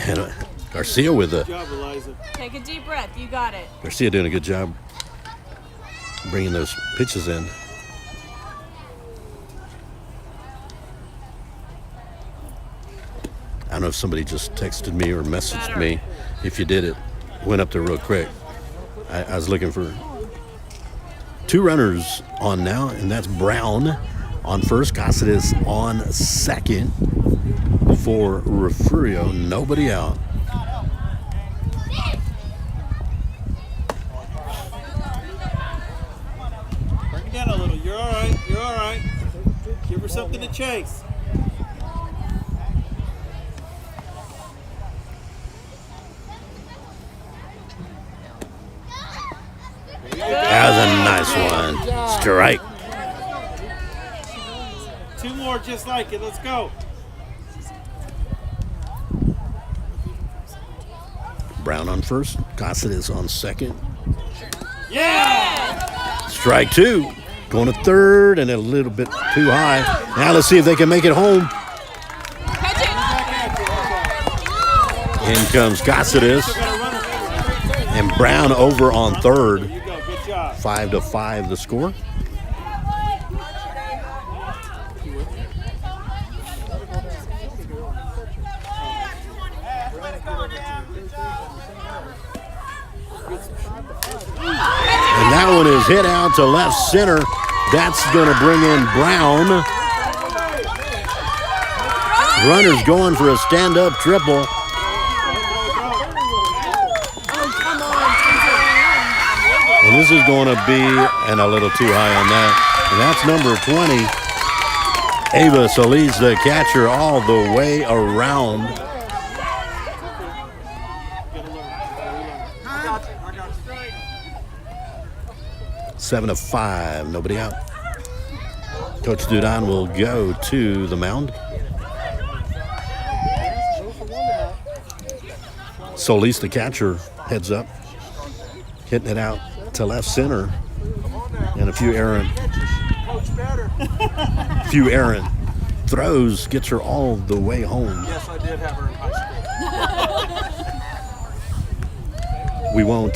Speaker 1: And Garcia with
Speaker 2: Good job, Eliza.
Speaker 3: Take a deep breath. You got it.
Speaker 1: Garcia doing a good job bringing those pitches in. I don't know if somebody just texted me or messaged me. If you did, it went up there real quick. I was looking for 2 runners on now, and that's Brown on first, Cáceres on second for Refugio. Nobody out.
Speaker 2: Bring it down a little. You're all right. You're all right. Give her something to chase.
Speaker 1: That was a nice one. Strike.
Speaker 2: 2 more just like it. Let's go.
Speaker 1: Brown on first, Cáceres on second.
Speaker 2: Yeah!
Speaker 1: Strike 2. Going to third and a little bit too high. Now let's see if they can make it home. In comes Cáceres. And Brown over on third.
Speaker 2: There you go. Good job.
Speaker 1: 5-5 the score. And that one is hit out to left center. That's going to bring in Brown. Runner's going for a stand-up triple. And this is going to be and a little too high on that. And that's number 20. Ava Solis, the catcher, all the way around.
Speaker 2: I got you.
Speaker 1: 7-5, nobody out. Coach Dudon will go to the mound. Solis, the catcher, heads up, hitting it out to left center, and a few errant throws gets her all the way home.
Speaker 2: Yes, I did have her in high school.
Speaker 1: We won't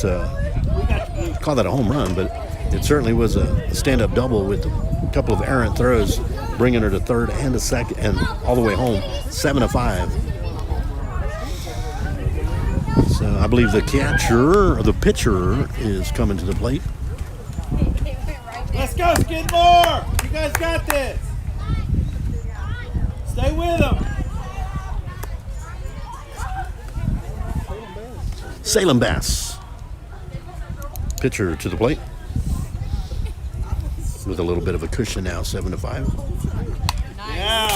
Speaker 1: call that a home run, but it certainly was a stand-up double with a couple of errant throws, bringing her to third and to second and all the way home. 7-5. So I believe the catcher, or the pitcher, is coming to the plate.
Speaker 2: Let's go, Skidmore! You guys got this. Stay with them.
Speaker 1: Salem Bass, pitcher to the plate with a little bit of a cushion now. 7-5.
Speaker 2: Yeah.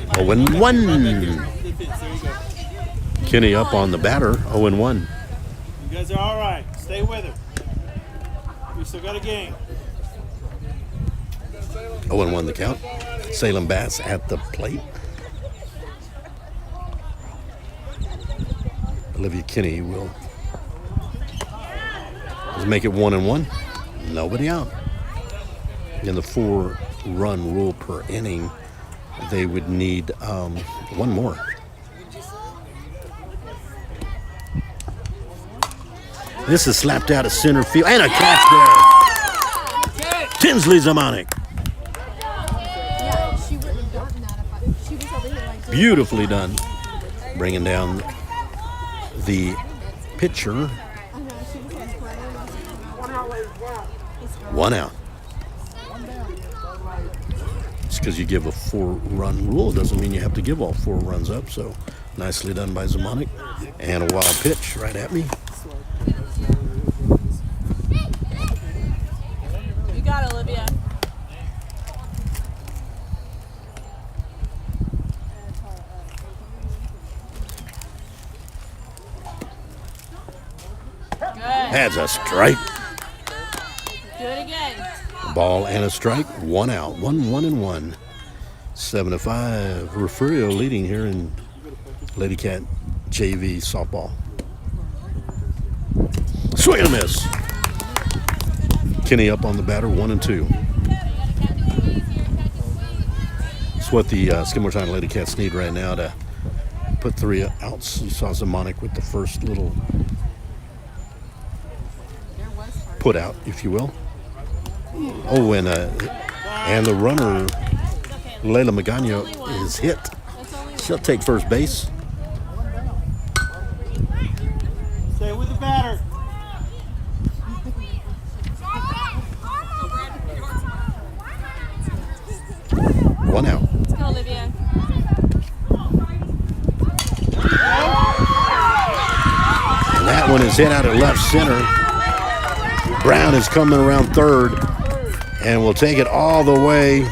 Speaker 1: 0-1. Kenny up on the batter. 0-1.
Speaker 2: You guys are all right. Stay with her. We still got a game.
Speaker 1: 0-1 the count. Salem Bass at the plate. Olivia Kinney will make it 1-1. Nobody out. In the 4-run rule per inning, they would need one more. This is slapped out of center field. And a catch there. Tinsley Zamanek.
Speaker 3: Yeah, she wouldn't have gotten that if she was over here like this.
Speaker 1: Beautifully done. Bringing down the pitcher.
Speaker 3: I know, she was like playing.
Speaker 1: One out. Just because you give a 4-run rule doesn't mean you have to give all 4 runs up. So nicely done by Zamanek. And a wild pitch right at me.
Speaker 3: You got it, Olivia. Good.
Speaker 1: That's a strike.
Speaker 3: Do it again.
Speaker 1: A ball and a strike. 1 out. 1-1-1. 7-5. Refugio leading here in Lady Cat JV softball. Swing and a miss. Kenny up on the batter, 1-2. It's what the Skidmore-Tynan Lady Cats need right now to put 3 outs. You saw Zamonic with the first little put out, if you will. Oh, and the runner, Leila Magano, is hit. She'll take first base.
Speaker 2: Stay with the batter.
Speaker 1: One out.
Speaker 4: Let's go, Olivia.
Speaker 1: And that one is hit out at left center. Brown is coming around third and will take it all the way.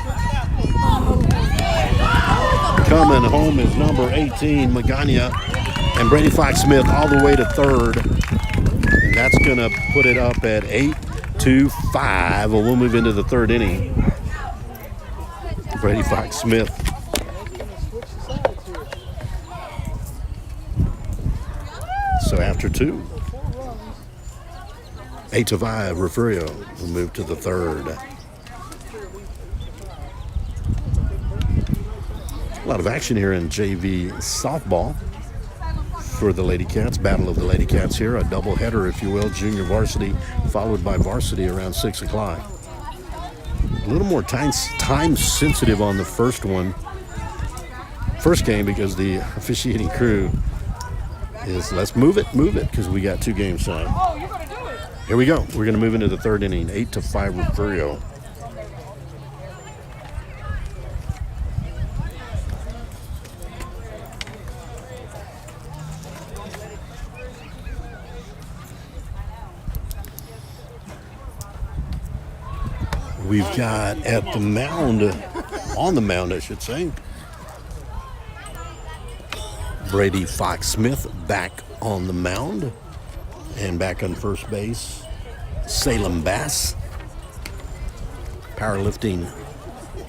Speaker 1: Coming home is number 18, Magana, and Brady Fox-Smith all the way to third. And that's going to put it up at 8-5. Well, we'll move into the third inning. Brady Fox-Smith. So after 2, 8-5, Refugio will move to the third. A lot of action here in JV softball for the Lady Cats. Battle of the Lady Cats here, a doubleheader, if you will. Junior varsity followed by varsity around 6 o'clock. A little more time sensitive on the first game, because the officiating crew is let's move it, because we got 2 games tonight.
Speaker 4: Oh, you're going to do it.
Speaker 1: Here we go. We're going to move into the third inning. 8-5 Refugio. We've got at the mound, on the mound, I should say, Brady Fox-Smith back on the mound, and back on first base, Salem Bass. Powerlifting,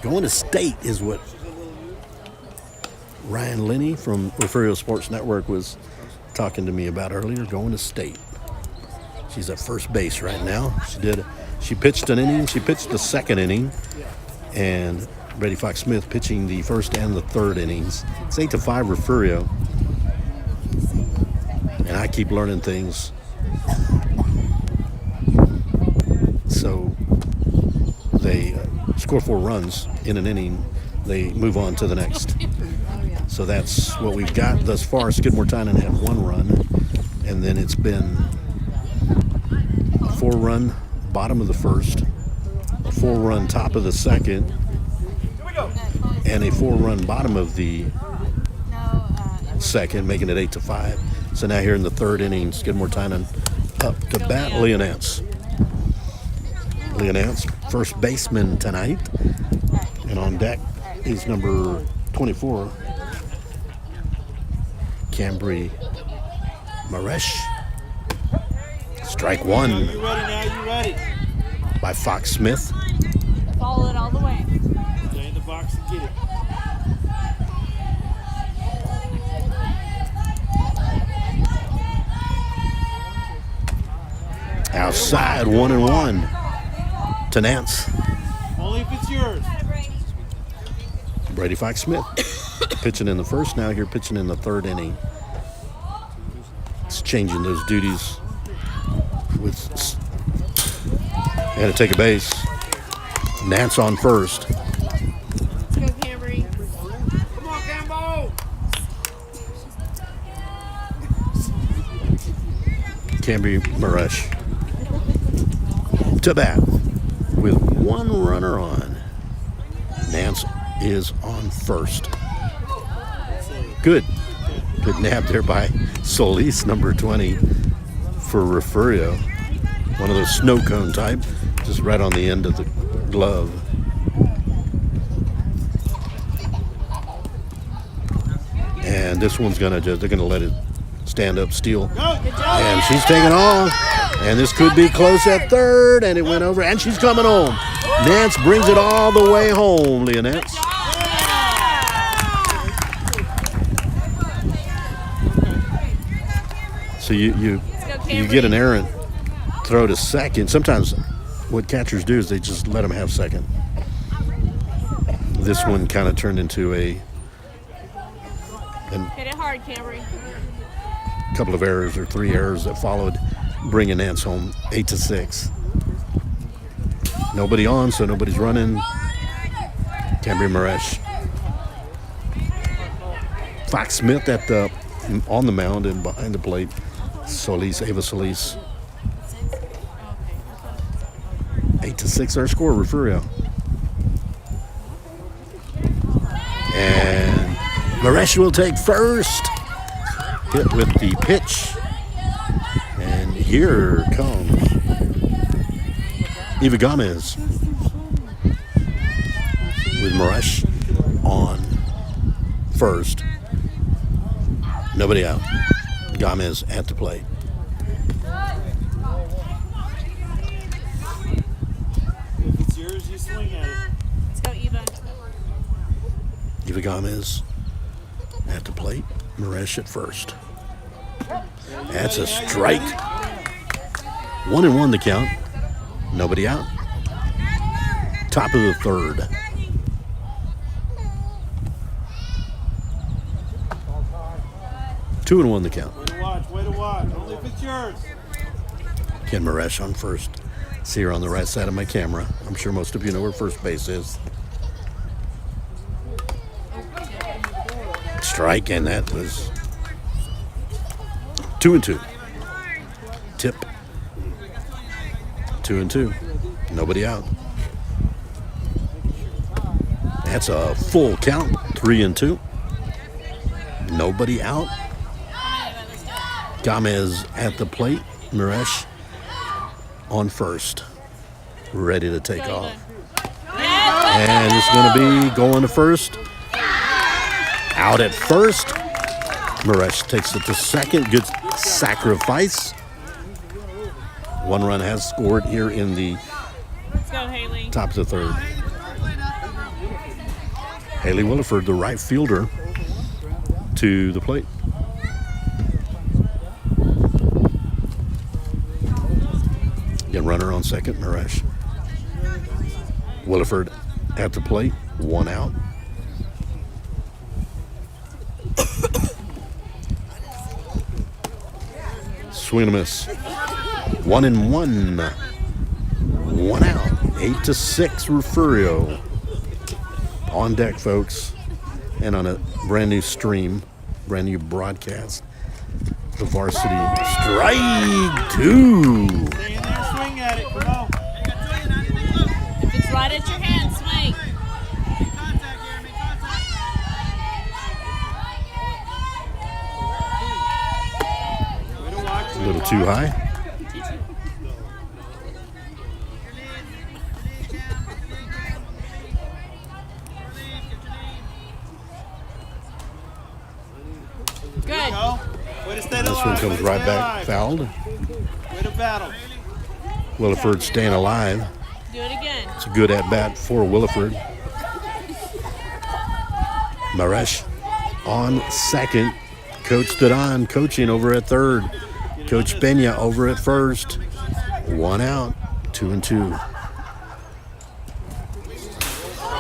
Speaker 1: going to state is what Ryan Linney from Refugio Sports Network was talking to me about earlier, going to state. She's at first base right now. She pitched an inning. She pitched the second inning, and Brady Fox-Smith pitching the first and the third innings. It's 8-5 Refugio, and I keep learning things. So they score 4 runs in an inning. They move on to the next. So that's what we've got thus far. Skidmore-Tynan had 1 run, and then it's been a 4-run bottom of the first, a 4-run top of the second, and a 4-run bottom of the second, making it 8-5. So now here in the third inning, Skidmore-Tynan up to bat. Leonance, first baseman tonight, and on deck is number 24, Cambry Maresh. Strike 1.
Speaker 2: You ready now? You ready?
Speaker 1: By Fox-Smith.
Speaker 4: Follow it all the way.
Speaker 2: Stay in the box and get it.
Speaker 1: Outside, 1-1 to Nance.
Speaker 2: Only if it's yours.
Speaker 1: Brady Fox-Smith pitching in the first, now here pitching in the third inning. It's changing those duties. Had to take a base. Nance on first.
Speaker 4: Let's go, Cambry.
Speaker 2: Come on, Cambo.
Speaker 1: Cambry Maresh to bat with 1 runner on. Nance is on first. Good nab there by Solis, number 20 for Refugio. One of those snow cone type, just right on the end of the glove. And this one's they're gonna let it stand up, steal. And she's taking off. And this could be close at third, and it went over, and she's coming home. Nance brings it all the way home, Leonette. So you get an errant throw to second. Sometimes what catchers do is they just let them have second. This one kind of turned into
Speaker 4: Hit it hard, Camry.
Speaker 1: couple of errors or 3 errors that followed, bringing Nance home 8-6. Nobody on, so nobody's running. Cambry Maresh. Fox Smith on the mound and behind the plate. Ava Solis. 8-6 our score, Refugio. And Maresh will take first. Hit with the pitch. And here comes Eva Gomez with Maresh on first. Nobody out. Gomez at the plate.
Speaker 2: If it's yours, you swing at it.
Speaker 4: Let's go, Eva.
Speaker 1: Eva Gomez at the plate. Maresh at first. That's a strike. 1-1 the count. Nobody out. Top of the third. Two and one the count.
Speaker 2: Way to watch. Only if it's yours.
Speaker 1: Ken Maresh on first. See her on the right side of my camera. I'm sure most of you know where first base is. Strike, and that was 2-2. Tip. 2-2. Nobody out. That's a full count. 3-2. Nobody out. Gomez at the plate. Maresh on first. Ready to take off. And it's going to be going to first. Out at first. Maresh takes it to second. Good sacrifice. One run has scored here in the
Speaker 4: Let's go, Haley.
Speaker 1: top of the third. Haley Williford, the right fielder, to the plate. Again, runner on second, Maresh. Williford at the plate, 1 out. Swing and a miss. 1-1. 1 out. 8-6 Refugio. On deck, folks. And on a brand new stream, brand new broadcast. The varsity strike 2.
Speaker 2: Stay in there, swing at it. Come on.
Speaker 4: If it's right at your hand, swing.
Speaker 1: A little too high.
Speaker 4: Good.
Speaker 2: Go. Way to stay
Speaker 1: This one comes right back fouled.
Speaker 2: Way to battle.
Speaker 1: Williford staying alive.
Speaker 4: Do it again.
Speaker 1: It's a good at-bat for Williford. Maresh on second. Coach stood on, coaching over at third. Coach Pena over at first. 1 out, 2-2.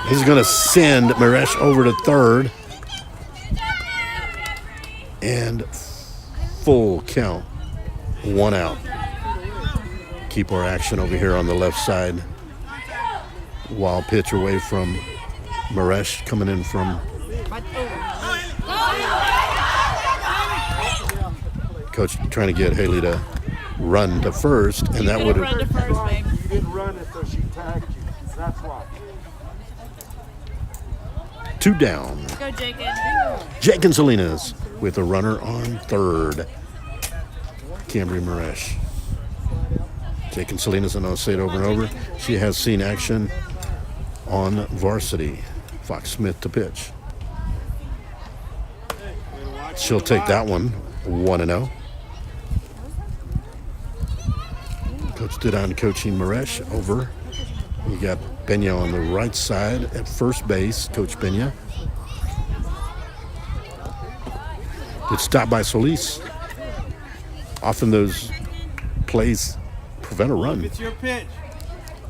Speaker 1: He's going to send Maresh over to third. And full count, 1 out. Keep our action over here on the left side. Wild pitch away from Maresh, coming in from Coach trying to get Haley to run to first, and that would
Speaker 4: Run to
Speaker 1: have
Speaker 4: first, babe.
Speaker 2: You didn't run it, so she tagged you. That's why.
Speaker 1: 2 down.
Speaker 4: Go, Jacob.
Speaker 1: Jake and Salinas with a runner on third. Cambry Maresh. Jake and Salinas, and I'll say it over and over, she has seen action on varsity. Fox Smith to pitch. She'll take that one, 1-0. Coach Didon coaching Maresh over. You got Pena on the right side at first base, Coach Pena. Good stop by Solis. Often those plays prevent a run.
Speaker 2: It's your pitch.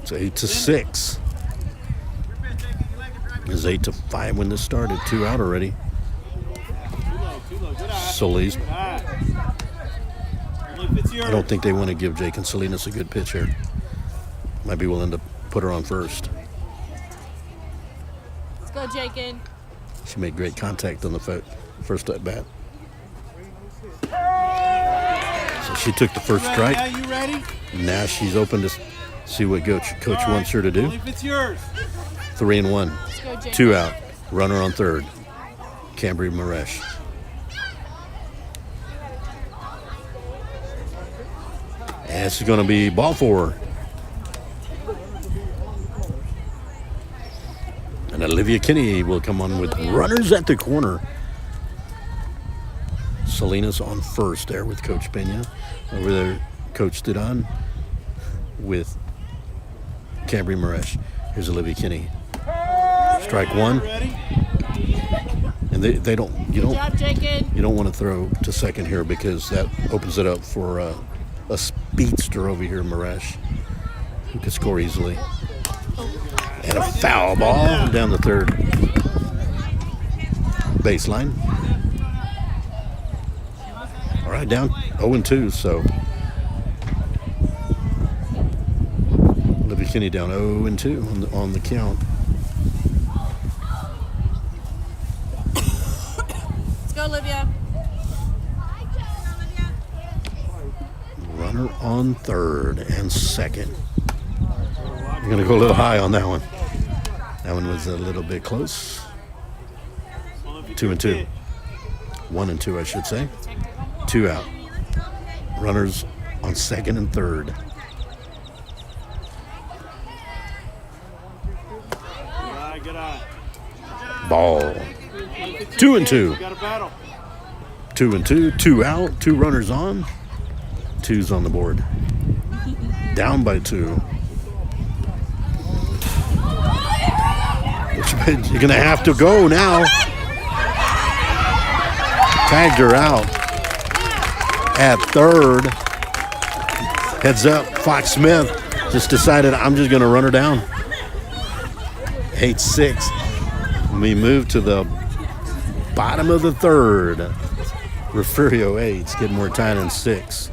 Speaker 1: It's 8-6. It's 8-5 when this started. 2 out already. Solis. I don't think they want to give Jake and Salinas a good pitch here. Might be willing to put her on first.
Speaker 3: Let's go, Jakin.
Speaker 1: She made great contact on the first at bat. So she took the first strike.
Speaker 2: Now you ready?
Speaker 1: Now she's open to see what coach wants her to do.
Speaker 2: Only if it's yours.
Speaker 1: 3-1.
Speaker 3: Let's go, Jakin.
Speaker 1: 2 out. Runner on third. Cambry Maresh. And this is going to be ball 4. And Olivia Kinney will come on with runners at the corner. Salinas on first there with Coach Pena. Over there, Coach Didon with Cambry Maresh. Here's Olivia Kinney. Strike 1. And they don't
Speaker 3: Good job, Jakin.
Speaker 1: you don't want to throw to second here because that opens it up for a speedster over here, Maresh, who could score easily. And a foul ball down the third baseline. All right, down 0-2, so Olivia Kinney down 0-2 on the count.
Speaker 3: Let's go, Olivia.
Speaker 1: Runner on third and second. You're going to go a little high on that one. That one was a little bit close. 2-2. 1-2, I should say. 2 out. Runners on second and third. Ball. 2-2. 2-2. 2 out. 2 runners on. 2's on the board. Down by 2. You're going to have to go now. Tagged her out at third. Heads up. Fox Smith just decided I'm just going to run her down. 8-6. We move to the bottom of the third. Refugio 8. Skidmore-Tynan 6.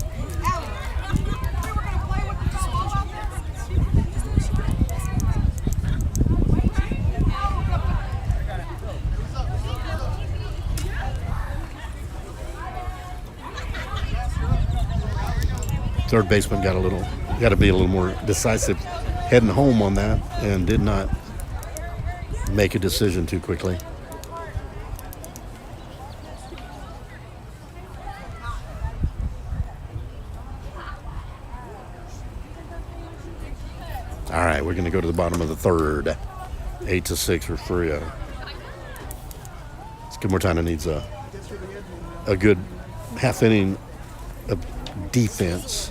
Speaker 1: Third baseman got to be a little more decisive heading home on that and did not make a decision too quickly. All right, we're going to go to the bottom of the third. 8-6 Refugio. Skidmore-Tynan needs a good half inning of defense.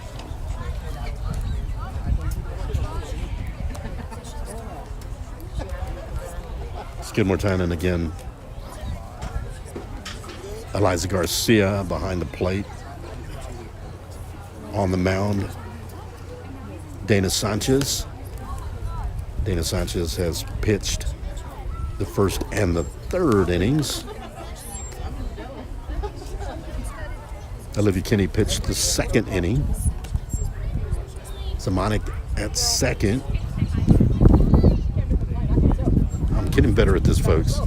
Speaker 1: Skidmore-Tynan again. Eliza Garcia behind the plate. On the mound, Dana Sanchez. Dana Sanchez has pitched the first and the third innings. Olivia Kinney pitched the second inning. Zamonic at second. I'm getting better at this, folks.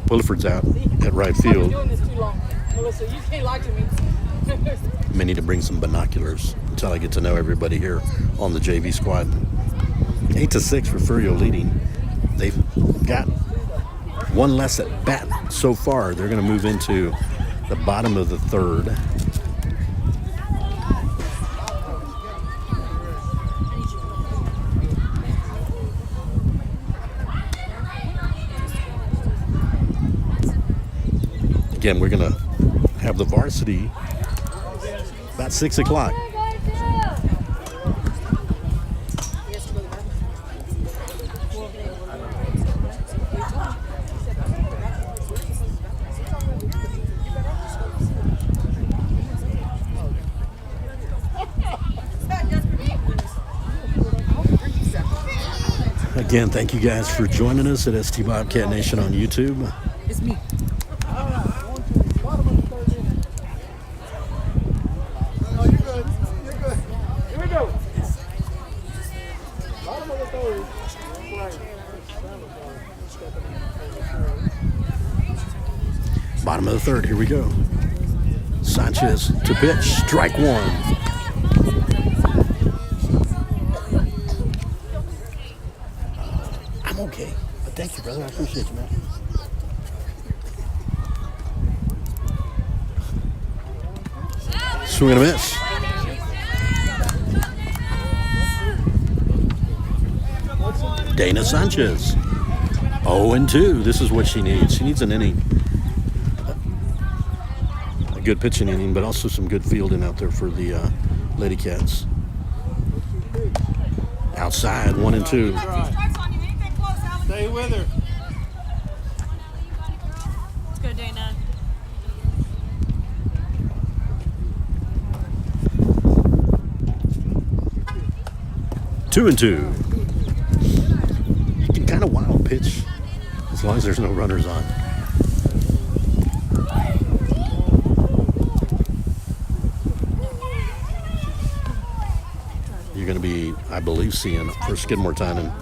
Speaker 1: Williford's out at right field. May need to bring some binoculars until I get to know everybody here on the JV squad. 8-6 Refugio leading. They've got one less at bat so far. They're going to move into the bottom of the third. Again, we're going to have the varsity about 6 o'clock. Again, thank you guys for joining us at ST Bobcat Nation on YouTube.
Speaker 3: It's me.
Speaker 5: Oh, you're good. You're good.
Speaker 2: Here we go.
Speaker 1: Bottom of the third, here we go. Sanchez to pitch, strike one. I'm okay, but thank you, brother. I appreciate you, man. Swing and a miss. Dana Sanchez. 0-2. This is what she needs. She needs an inning. A good pitching inning, but also some good fielding out there for the Lady Cats. Outside, 1-2.
Speaker 5: Stay with her.
Speaker 3: Let's go, Dana.
Speaker 1: Two and two. You can kind of wild pitch as long as there's no runners on. You're going to be, I believe, seeing for Skidmore-Tynan,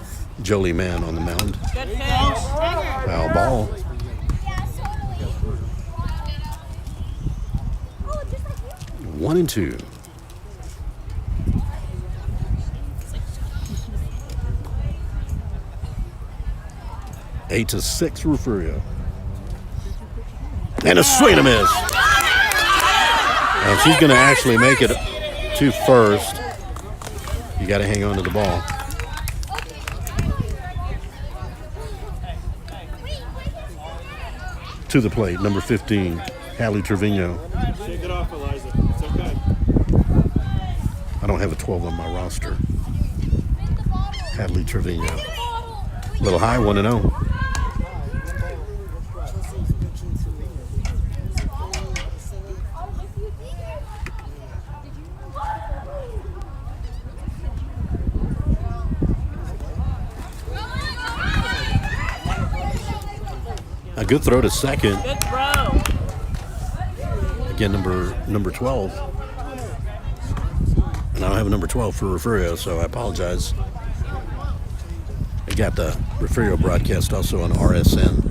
Speaker 1: Jolie Mann on the mound.
Speaker 3: Good pitch.
Speaker 1: Foul ball. One and two. Eight to 6, Refugio. And a swing and a miss. And she's going to actually make it to first. You got to hang on to the ball. To the plate, number 15, Hallie Trevino.
Speaker 2: Shake it off, Eliza. It's okay.
Speaker 1: I don't have a 12 on my roster. Hallie Trevino. A little high, 1-0. A good throw to second.
Speaker 3: Good throw.
Speaker 1: Again, number 12. And I don't have a number 12 for Refugio, so I apologize. I got the Refugio broadcast also on RSN,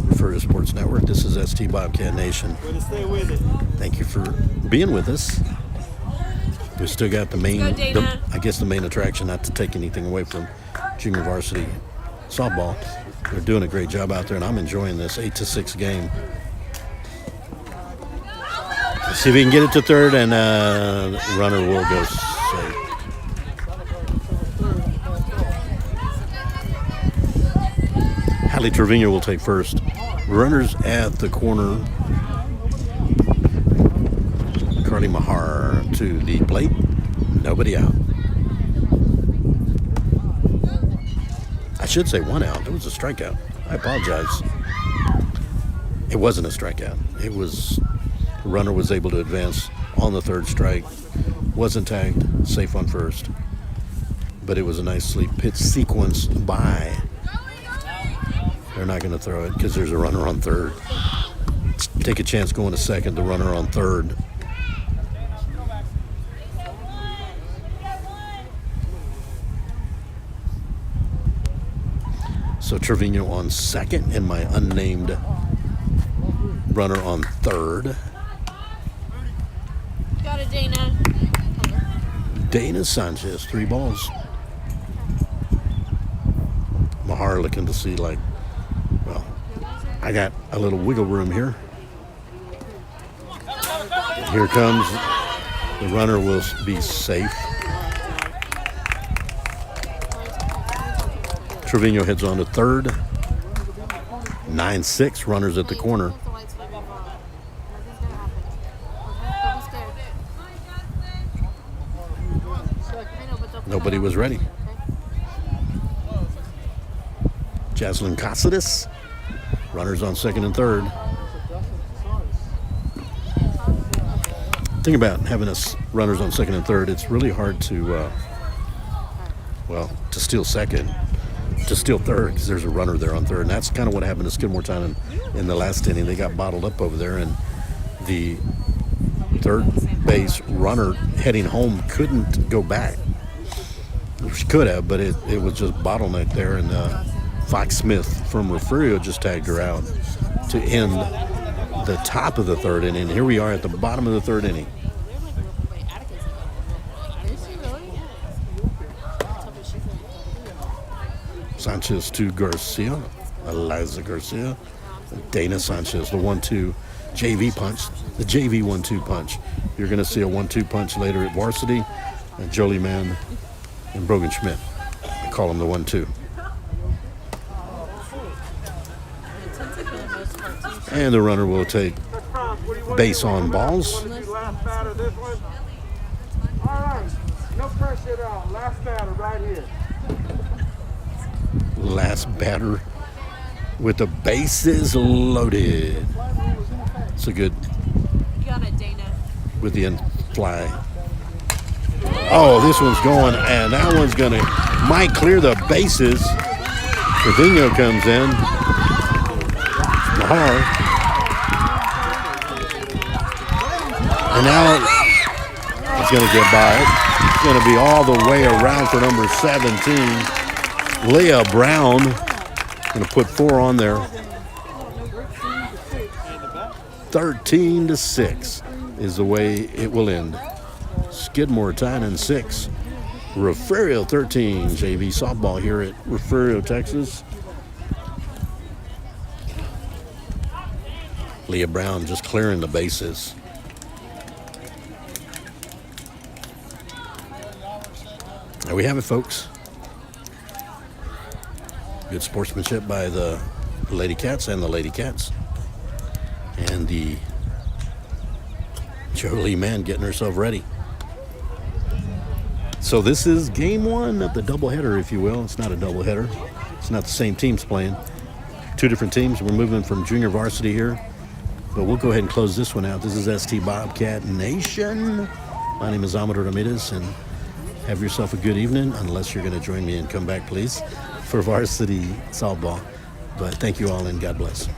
Speaker 1: Refugio Sports Network. This is ST Bobcat Nation.
Speaker 2: Way to stay with it.
Speaker 1: Thank you for being with us. We still got the main,
Speaker 3: Let's go, Dana.
Speaker 1: I guess the main attraction, not to take anything away from junior varsity softball. They're doing a great job out there, and I'm enjoying this 8-6 game. Let's see if we can get it to third, and the runner will go safe. Hallie Trevino will take first. Runners at the corner. Carly Mahar to the plate. Nobody out. I should say one out. It was a strikeout. I apologize. It wasn't a strikeout. It was, the runner was able to advance on the third strike. Wasn't tagged, safe on first. But it was a nicely pitched sequence by. They're not going to throw it because there's a runner on third. Take a chance going to second, the runner on third. So Trevino on second and my unnamed runner on third.
Speaker 3: Got it, Dana.
Speaker 1: Dana Sanchez, 3 balls. Mahar looking to see, like, well, I got a little wiggle room here. Here comes, the runner will be safe. Trevino heads on to third. 9-6, runners at the corner. Nobody was ready. Jaslyn Casadis, runners on second and third. Think about having us runners on second and third. It's really hard to, to steal second to steal third because there's a runner there on third. And that's kind of what happened to Skidmore-Tynan in the last inning. They got bottled up over there, and the third base runner heading home couldn't go back. She could have, but it was just bottleneck there, and Fox Smith from Refugio just tagged her out to end the top of the third inning. Here we are at the bottom of the third inning. Sanchez to Garcia, Eliza Garcia, Dana Sanchez, the 1-2 JV punch, the JV 1-2 punch. You're going to see a 1-2 punch later at varsity, and Jolie Mann and Brogan Schmidt. I call them the 1-2. And the runner will take base on balls.
Speaker 2: Last batter, this one. All right, no pressure at all. Last batter right here.
Speaker 1: Last batter with the bases loaded. It's a good
Speaker 3: You got it, Dana.
Speaker 1: with the end fly. Oh, this one's going, and that one's gonna might clear the bases. Refugio comes in. Mahar. And now it's gonna get by it. It's gonna be all the way around for number 17. Leah Brown gonna put 4 on there. 13-6 is the way it will end. Skidmore-Tynan 6, Refugio 13. JV softball here at Refugio, Texas. Leah Brown just clearing the bases. There we have it, folks. Good sportsmanship by the Lady Cats and the Lady Cats. And the Jolie Mann getting herself ready. So this is game 1 of the doubleheader, if you will. It's not a doubleheader. It's not the same teams playing. 2 different teams. We're moving from junior varsity here. But we'll go ahead and close this one out. This is ST Bobcat Nation. My name is Amador Ramirez, and have yourself a good evening, unless you're going to join me and come back, please, for varsity softball. But thank you all, and God bless.